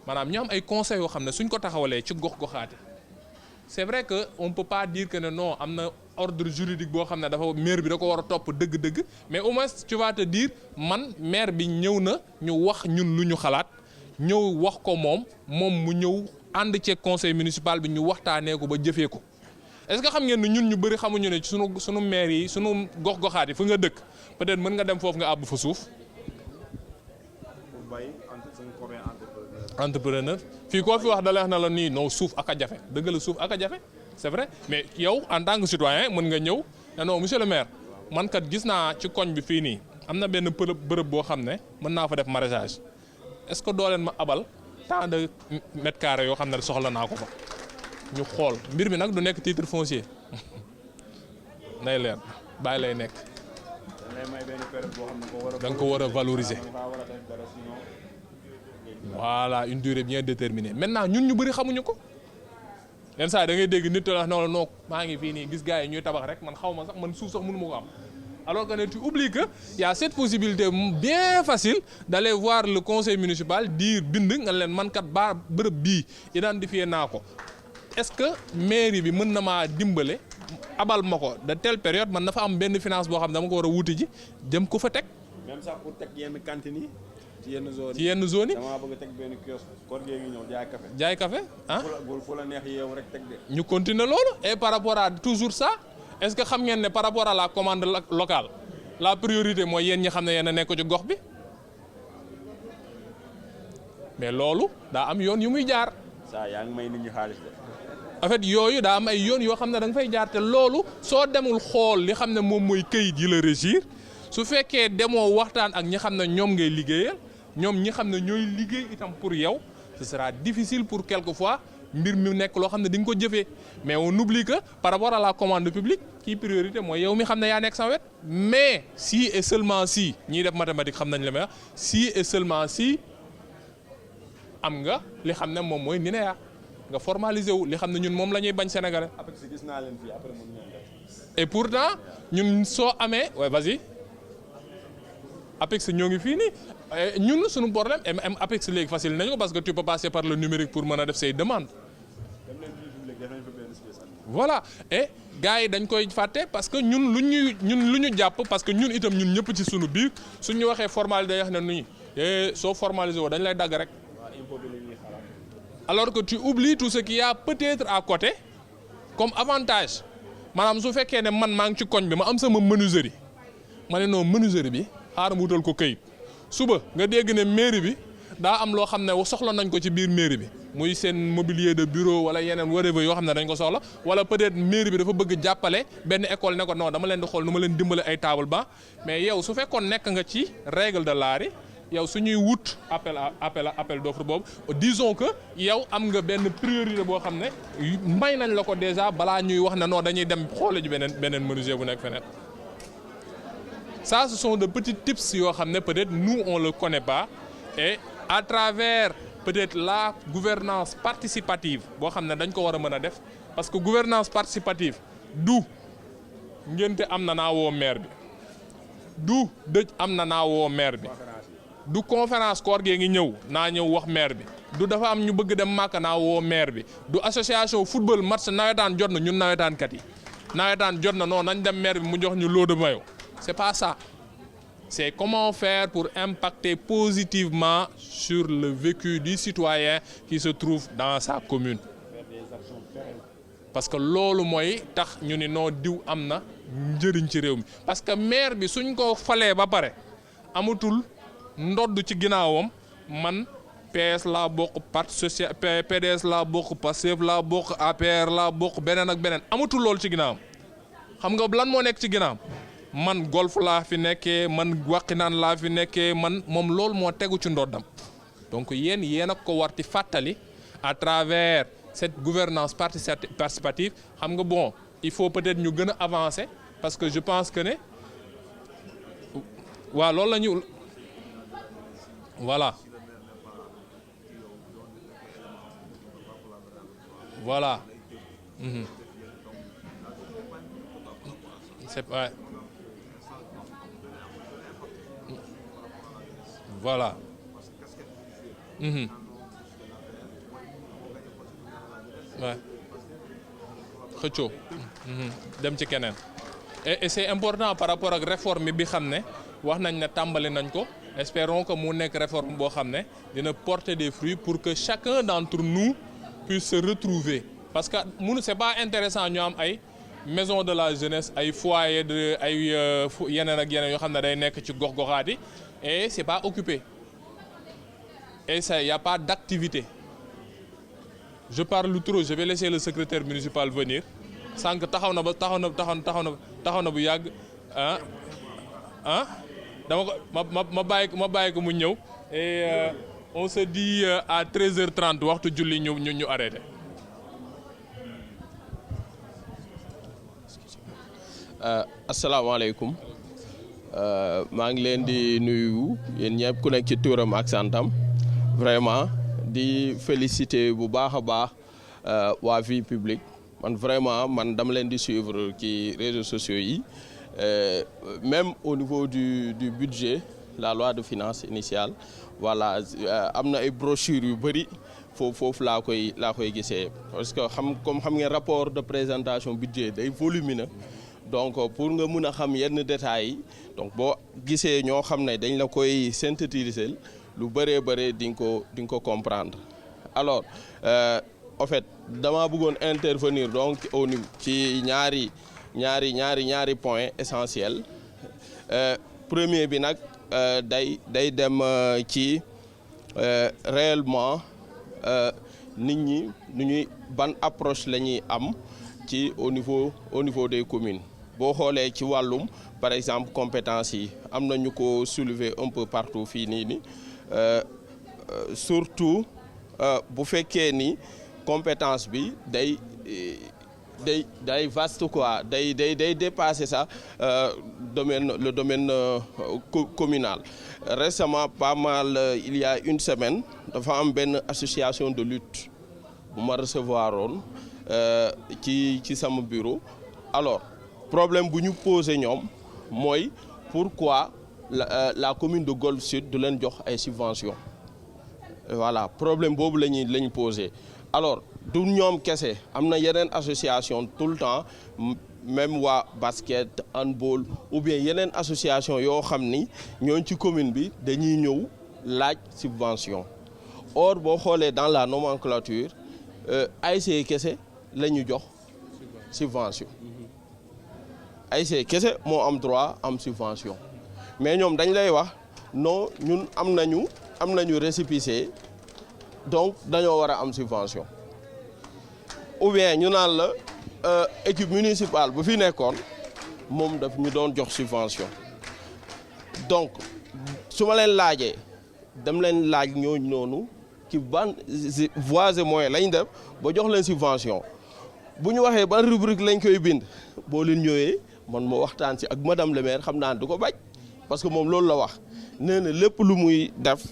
maanaam ñu am ay conseils yoo xam ne suñ ko taxawalee ci gox-goxaati c'est vrai que on peut pas dire que non am na ordre juridique boo xam ne dafa maire bi da ko war a topp dëgg-dëgg mais au moins tu vas te dire man maire bi ñëw na ñu wax ñun lu ñu xalaat ñëw wax ko moom mu ñëw ànd ceeg conseil municipal bi ñu waxtaanee ko ba jëfee ko est-ce que xam ngeen ne ñun ñu bëri xamuñu ne sunu maire yi sunu gox-goxaat yi fu nga dëkk peut-être mën nga dem foofu nga àbb fa suuf. entrepreneur fii koo fi wax da leex na la nii non suuf ak a jafe dëgg la suuf ak a jafe c'est vrai mais yow en tant que citoyen mën nga ñëw ne non monsieur le maire man kat gis naa ci koñ bi fii nii am na benn bërëb boo xam ne mën naa fa def maraîchage est-ce que doo leen ma abal tant de mètres carrés yoo xam ne soxla naa ko fa ñu xool mbir mi nag du nekk titre foncier nay leer bàyyi lay nekk da nga ko war a valoriser. Voilà, une durée bien déterminée. Maintenant, ñun ñu bëri xamuñu ko. Yenn saa da ngay dégg nit la non non maa ngi fii nii gis gars yi ñuy tabax rek man xaw ma sax man suuf sax mënu ma ko am. Alors que tu oublies que y a cette possibilité bien facile d'aller voir le conseil municipal dire bind nga leen man kat bërëb bii identifié naa ko. Est-ce que mairie bi mën na maa dimbale abal ma ko de telle période man dafa am benn finance boo xam ne dama ko war a wuti ji jëm ko fa teg. Même ça pour teg yenn cantine yi. ci yenn zone yi damaa bëgg a teg benn kiosque koor gi ngi ñëw jaay café. jaay café ah. fu la neex yeewu rek teg de. ñu continuer loolu et par rapport à toujours ça est-ce que xam ngeen ne par rapport à la commande locale la priorité mooy yéen ñi xam ne yéen a nekk ci gox bi mais loolu daa am yoon yu muy jaar. ça yaa ngi may nit ñi xaalis de. en fait yooyu daa am ay yoon yoo xam ne da nga fay jaar te loolu soo demul xool li xam ne moom mooy këyit yi la régir su fekkee demoo waxtaan ak ñi xam ne ñoom ngay liggéeyal. ñoom ñi xam ne ñooy liggéey itam pour yow ce sera difficile pour quelquefois mbir mi nekk loo xam ne di nga ko jëfee mais on oublie que par rapport à la commande publique kii priorité mooy yow mi xam ne yaa nekk sa wet mais si et seulement si ñiy def mathématique xam nañ la may wax si et seulement si am nga li xam ne moom mooy NINEA nga formaliser wu li xam ne ñun moom la ñuy bañ Sénégalais. après gis naa leen fii après mën ngeen def. et pourtant ñun soo amee ouais vas-y APEX ñoo ngi fii nii. ñun suñu problème APEX léegi facile nañu ko parce que tu peux passer par le numérique pour mën a def say demandes. Voilà et gars yi dañ koy fàtte parce que ñun lu ñu jàpp parce que ñun itam ñun ñëpp ci suñu biir suñu waxee formalité day wax ne nii soo formalisé woo dañ lay dagg rek. Alors que tu oublies tout ce qu'il y a peut-être à côté comme avantage maanaam su fekkee ne man maa ngi ci koñ bi ma am sama menuiserie ma ne non menuiserie bi xaaral mu wutal ko këyit. suba nga dégg ne mairie bi daa am loo xam ne soxla nañ ko ci biir mairie bi muy seen mobilier de bureau wala yeneen whatever yoo xam ne dañ ko soxla wala peut-être mairie bi dafa bëgg jàppale benn école ne ko non dama leen di xool nu ma leen dimbale ay table banc mais yow su fekkoon nekk nga ci règle de l'art yi yow su ñuy wut appel d'offre boobu disons que yow am nga benn priorité boo xam ne may nañ la ko déjà balaa ñuy wax ne non dañuy dem xoole ji beneen menuisier bu nekk feneen. Ça, ce sont de petits tips yoo xam ne peut-être nous on le connaît pas et à travers peut-être la gouvernance participative boo xam ne dañ ko war a mën a def parce que gouvernance participative du ngénte am na naa woo maire bi du dëj am na naa woo maire bi du conférence koor gee ngi ñëw naa ñëw wax maire bi du dafa am ñu bëgg dem màkk naa woo maire bi du association football match nawetaan jot na ñun nawetaankat yi nawetaan jot na non nañ dem maire bi mu jox ñu lot de maillot. C'est pas ça. C'est comment faire pour impacter positivement sur le vécu du citoyen qui se trouve dans sa commune. Parce que loolu mooy tax ñu ni noo diw am na njëriñ ci réew mi parce que maire bi suñ ko falee ba pare amatul ndodd ci ginnaawam man PS laa bokk parti social PDS laa bokk Pastef laa bokk APR laa bokk beneen ak beneen amatul loolu ci ginnaawam xam nga lan moo nekk ci ginnaawam. man golf laa fi nekkee man waqinaan laa fi nekkee man moom loolu moo tegu ci ndoddam donc yéen a ko war ci fàttali à travers cette gouvernance participative xam nga bon il faut peut-être ñu gën a avancer parce que je pense que ne waaw loolu la ñu voilà voilà c'est ouais. Voilà. Ouais. xëccoo dem ci keneen et c'est important par rapport ak réforme bi xam ne wax nañ ne tàmbali nañ ko espérons que mu nekk réforme boo xam ne dina porter des fruits pour que chacun d'entre nous puisse se retrouver parce que c'est pas intéressant ñu am ay maison de la jeunesse ay foyer de ay yeneen ak yeneen yoo xam ne day nekk ci gox-goxaat yi et c'est pas occupé et ça y a pas d'activité. Je parle trop, je vais laisser le secrétaire municipal venir. Sànq taxaw na bu yàgg dama ko ma bàyyi ko mu ñëw et on se dit à 13h30 waxtu julli ñu arrêté. Asalaamaaleykum maa ngi leen di nuyu yéen ñëpp ku nekk ci turam ak santam vraiment di féliciter bu baax a baax waa vie publique man dama leen di suivre ci réseaux sociaux yi même au niveau du budget la loi de finances initiale voilà am na ay brochures yu bëri foofu laa koy gisee parce que xam ngeen rapport de présentation budget day volumineux donc pour nga mun a xam yenn détails yi donc boo gisee ñoo xam ne dañ la koy synthétiser lu bëree di nga ko comprendre alors en fait dama bëggoon intervenir donc au niveau ci ñaari points essentiels premier bi nag day dem ci réellement nit ñi nu ñuy ban approche la ñuy am ci au niveau des communes boo xoolee ci wàllum par exemple compétences yi am na ñu ko soulever un peu partout fii nii surtout bu fekkee ni compétence bi day vaste quoi day dépasser ça le domaine communal. Récemment pas mal il y a une semaine dafa am benn association de lutte bu ma recevoir woon ci sama bureau alors problème bu ñu posé ñoom mooy pourquoi la commune de Golf Sud du leen jox ay subventions voilà problème boobu la ñu posé alors du ñoom kese am na yeneen association tout le temps même waa basket handball ou bien yeneen association yoo xam ni ñooñ ci commune bi dañuy ñëw laaj subvention or boo xoolee dans la nomenclature ASC kese la ñu jox subvention ASC kese moo am droit am subvention mais ñoom dañ lay wax non ñun am nañu récépissé donc dañoo war a am subvention ou bien ñu naan la équipe municipale bu fi nekkoon moom daf ñu doon jox subvention donc su ma leen laajee dem leen laaj ñooñu noonu ci ban voies et moyens lañ def ba jox leen subvention bu ñu waxee ban rubrique lañ koy bind boo leen ñëwee man ma waxtaan ci ak madame le maire xam naa du ko bañ parce que moom loolu la wax nee na lépp lu muy def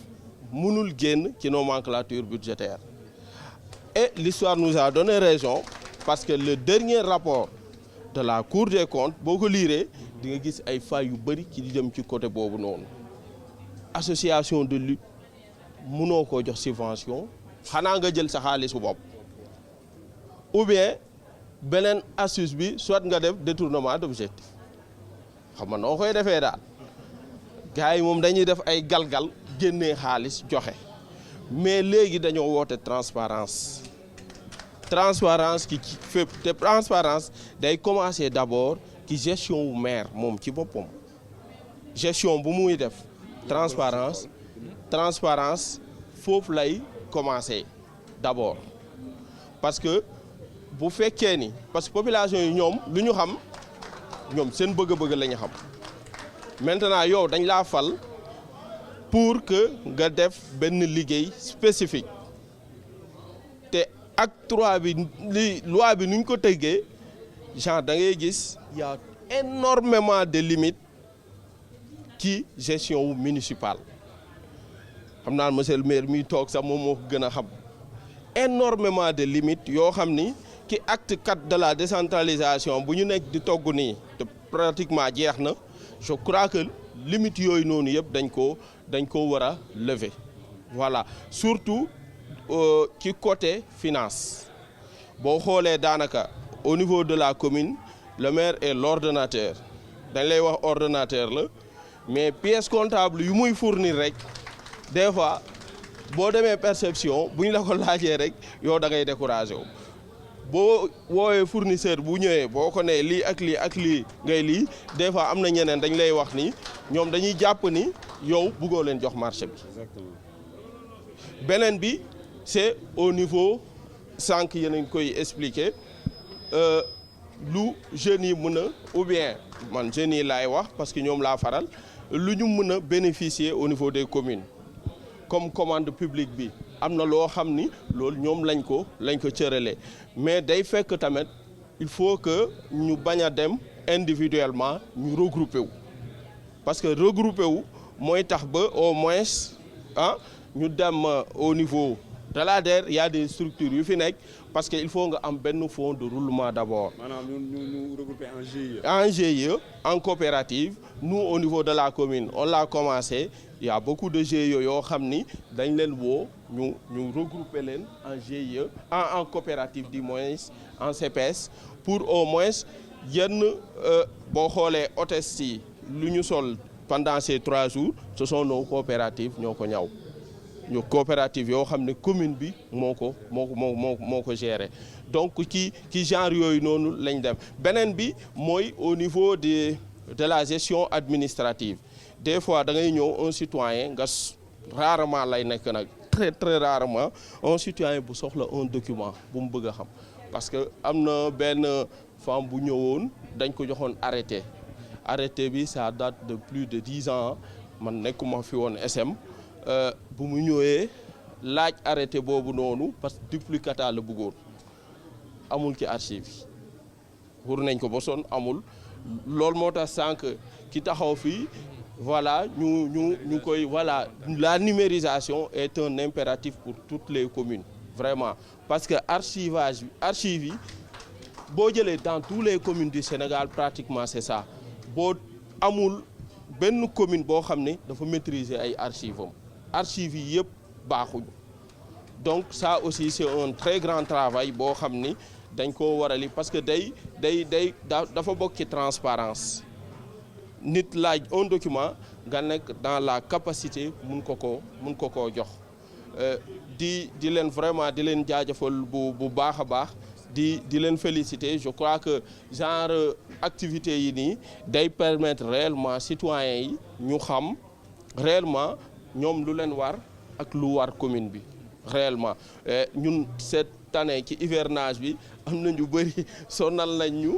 mënul génn ci nomenclature budgétaire et l'histoire nous a donné raison parce que le dernier rapport de la Cour des comptes boo ko liiree di nga gis ay failles yu bëri ci di dem ci côté boobu noonu association de lutte mënoo koo jox subvention xanaa nga jël sa xaalisu bopp ou bien beneen astuce bi soit nga def détournement d'objectif xam nga noo koy defee daal gars yi moom dañuy def ay galgal génnee xaalis joxe mais léegi dañoo woote transparence ki ci fépp te transparence day commencer d'abord ci gestion wu maire moom ci boppam gestion bu muy def transparence foofu lay commencer d'abord parce que bu fekkee ni parce que population yi ñoom lu ñu xam ñoom seen bëgg-bëgg la ñu xam maintenant yow dañ laa fal pour que nga def benn liggéey spécifique te acte 3 bi loi bi nuñ ko tëggee genre da ngay gis y a énormément de limites ci gestion municipale xam naa monsieur le maire mi toog sax moom moo ko gën a xam énormément de limites yoo xam ni ki acte 4 de la décentralisation bu ñu nekk di togg nii te pratiquement jeex na je crois que limites yooyu noonu yëpp dañ ko war a lever voilà surtout ci côté finance boo xoolee daanaka au niveau de la commune le maire est l'ordonnateur dañ lay wax ordonnateur la mais pièce comptable yu muy fournir rek des fois boo demee perception bu ñu la ko laajee rek yow da ngay découragé wu boo woowee fournisseur bu ñëwee boo ko nee lii ak lii ak lii ngay lii des fois am na ñeneen dañ lay wax ni ñoom dañuy jàpp ni yow bëggoo leen jox marché bi. beneen bi c'est au niveau sànq yéen a ngi koy expliquer lu jeunes yi mën a ou bien man jeunes yi laay wax parce que ñoom laa faral lu ñu mën a bénéficier au niveau des communes comme commande publique bi am na loo xam ni loolu ñoom lañ ko cëralee mais day fekk tamit il faut que ñu bañ a dem individuellement ñu regrouper wu parce que regrouper wu mooy tax ba au moins ñu dem au niveau de la DER y a des structures yu fi nekk parce que il faut nga am benn fonds de roulement d'abord. maanaam ñu regrouper en GIE. En GIE, en coopérative nous au niveau de la commune on l'a commencé il y a beaucoup de GIE yoo xam ni dañ leen woo ñu regrouper leen en GIE en coopérative du moins en CPS pour au moins yenn boo xoolee hôtesse yi lu ñu sol pendant ces 3 jours ce sont nos coopératives ñoo ko ñaw ñu coopérative yoo xam ne commune bi moo ko gérer donc ci genre yooyu noonu lañ dem beneen bi mooy au niveau de la gestion administrative des fois da ngay ñëw un citoyen nga rarement lay nekk nag très rarement un citoyen bu soxla un document bu mu bëgg a xam parce que am na benn femme bu ñëwoon dañ ko joxoon arrêté bi ça date de plus de 10 ans man nekkuma fi woon SM bu mu ñëwee laaj arrêté boobu noonu parce que duplicata la bëggoon amul ci archive yi wër nañ ko ba sonn amul loolu moo tax sànq ki taxaw fii voilà ñu koy voilà la numérisation est un impératif pour toutes les communes vraiment parce que archive yi boo jëlee dans toutes les communes du Sénégal pratiquement c'est ça boo amul benn commune boo xam ne dafa maîtriser ay archives yi yëpp baaxuñ donc ça aussi c'est un très grand travail boo xam ni dañ koo warali parce que dafa bokk ci transparence nit laaj un document nga nekk dans la capacité mun ko koo jox di leen vraiment di leen jaajëfal bu baax a baax di leen féliciter je crois que genre activité yi nii day permettre réellement citoyens yi ñu xam réellement ñoom lu leen war ak lu war commune bi réellement ñun cette année ci hivernage bi am na ñu bëri sonal nañ ñu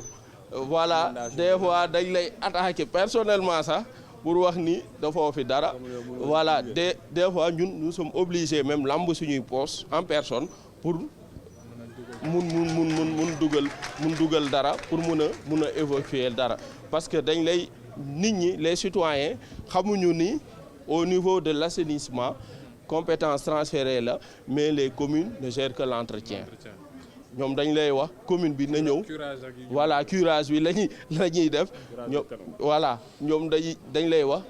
voilà des fois dañ lay attaquer personnellement sax pour wax ni dafoo fi dara voilà des fois ñun nous sommes obligés même lamb suñuy poste en personne pour mun dugal dara pour mun a évacuer dara parce que dañ lay nit ñi les citoyens xamuñu ni au niveau de l'assainissement compétence transférée la mais les communes ne gèrent que l'entretien ñoom dañ lay wax commune bi na ñëw voilà curage bi la ñuy def ñoom voilà ñoom dañ lay wax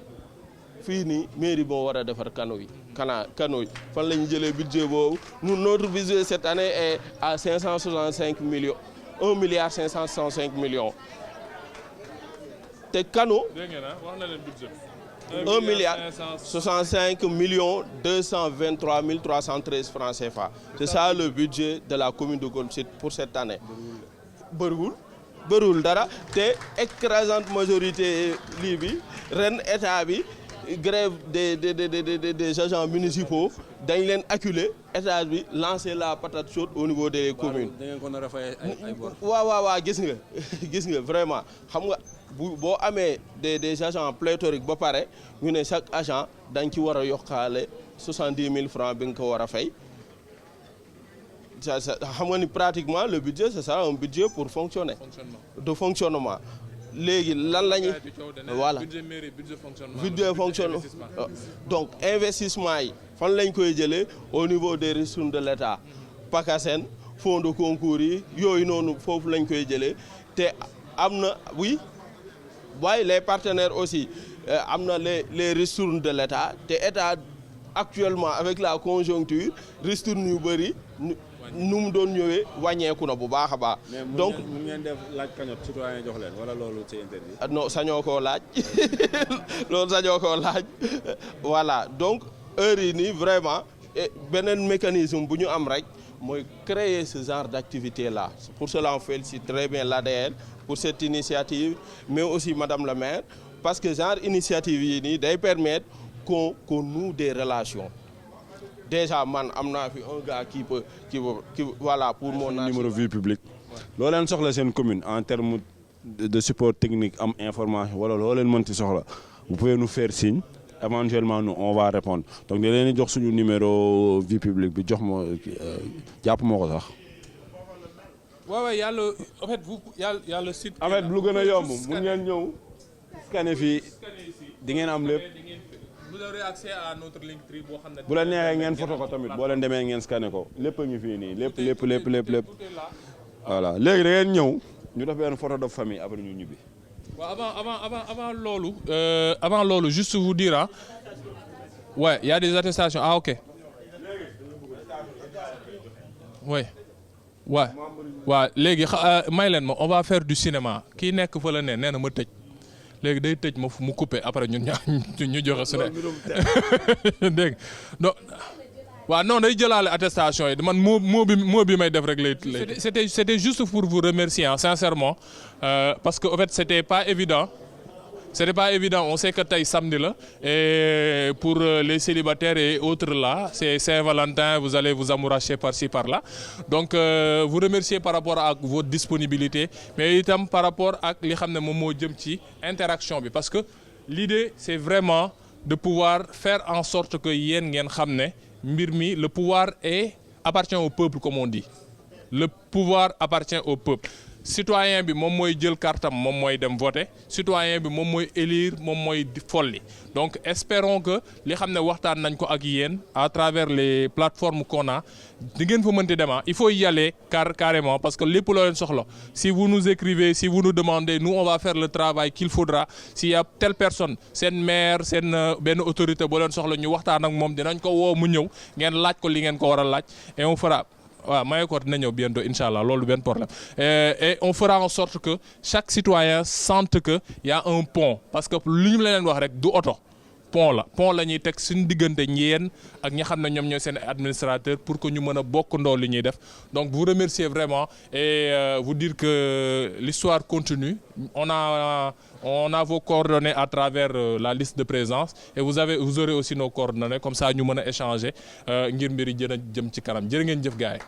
fii nii mairie moo war a defar canaux yi fan la ñu jëlee budget boobu notre budget cette année est à 565 millions 1 milliard 565 millions te canaux 1 milliard 65 millions 223 313 francs CFA. C'est ça le budget de la commune de Golf Sud pour cette année. Bëriwul dara te écrasante majorité lii bi ren état bi grève des agents municipaux dañ leen acculé état bi lancer la patate chaude au niveau des communes. waaw gis nga vraiment xam nga. boo amee des agents pléthoriques ba pare ñu ne chaque agent dañ ci war a yokkaale 70 000 francs bi nga ko war a fay ça xam nga ni pratiquement le budget c'est ça un budget pour fonctionner de fonctionnement léegi lan la ñuy voilà budget fonctionnement donc investissement yi fan lañ koy jëlee au niveau des ressources de l'État PACASEN fonds de concours yi yooyu noonu foofu lañ koy jëlee te am na waaye les partenaires aussi am na les ressources de l'État te État actuellement avec la conjoncture ristourne yu bëri nu mu doon ñëwee wàññeeku na bu baax a baax. donc mun ngeen def laaj cagnotte citoyen jox leen wala loolu c'est interdit. non sañoo koo laaj loolu sañoo koo laaj voilà donc heure yi nii vraiment beneen mécanisme bu ñu am rek mooy créer ce genre d'activité là. Pour cela on félicite très bien l'ADL pour cette initiative mais aussi madame la maire parce que genre initiative yi nii day permettre qu'on noue des relations. Déjà man am naa fi un gars qui voilà pour mon numéro vie publique. loo leen soxla seen commune en termes de support technique am information wala loo leen mënti soxla vous pouvez nous faire signe éventuellement nous on va répondre donc da leen di jox suñu numéro vie publique bi jox ma jàpp ma ko sax. waaw y a le en fait vous y a le site. en fait lu gën a yomb mun ngeen ñëw scanner fii di ngeen am lépp. vous aurez accès à notre Linktree boo xam ne. bu la neexee ngeen photo ko tamit boo leen demee ngeen scanner ko lépp a ngi fii nii lépp. voilà léegi da ngeen ñëw ñu def benn photo de famille après ñu ñibbi. waaw avant loolu juste vous dire ah ouais y a des attestations ah ok ouais léegi may leen ma on va faire du cinéma kii nekk fa la nee na ma tëj léegi day tëj ma mu coupé après ñun ñu joxe su ne dégg donc waaw non day jëlaale attestation yi man moo bi may def rek lay c'était juste pour vous remercier sincèrement parce que en fait c'était pas évident on sait que tey samedi la et pour les célibataires et autres là c'est Saint-Valentin vous allez vous amouracher par-ci par-là donc vous remercier par rapport ak votre disponibilité mais itam par rapport ak li xam ne moom moo jëm ci interaction bi parce que l'idée c'est vraiment de pouvoir faire en sorte que yéen ngeen xam ne mbir mi le pouvoir appartient au peuple comme on dit le pouvoir appartient au peuple citoyen bi moom mooy jël kartam moom mooy dem voter citoyen bi moom mooy élire moom mooy folli donc espérons que li xam ne waxtaan nañ ko ak yéen à travers les plateformes qu'on a di ngeen fa mënti dema il faut y aller carrément parce que lépp loo leen soxla si vous nous écrivez si vous nous demandez nous on va faire le travail qu'il faudra s'il y a telle personne seen maire seen benn autorité boo leen soxla ñu waxtaan ak moom dinañ ko woo mu ñëw ngeen laaj ko li ngeen ko war a laaj et on fera waaw Mayakor dina ñëw bientôt incha allah loolu benn problème et on fera en sorte que chaque citoyen sente que y a un pont parce que lu ñu leen wax rek du oto pont la ñuy teg suñu diggante yéen ak ñi xam ne ñoom ñooy seen administrateur pour que ñu mën a bokkandoo li ñuy def donc vous remercier vraiment et vous dire que l'histoire continue on a vos coordonnées à travers la liste de présence et vous aurez aussi nos coordonnées comme ça ñu mën a échanger ngir mbiri jën a jëm ci kanam jërë ngeen jëf gaay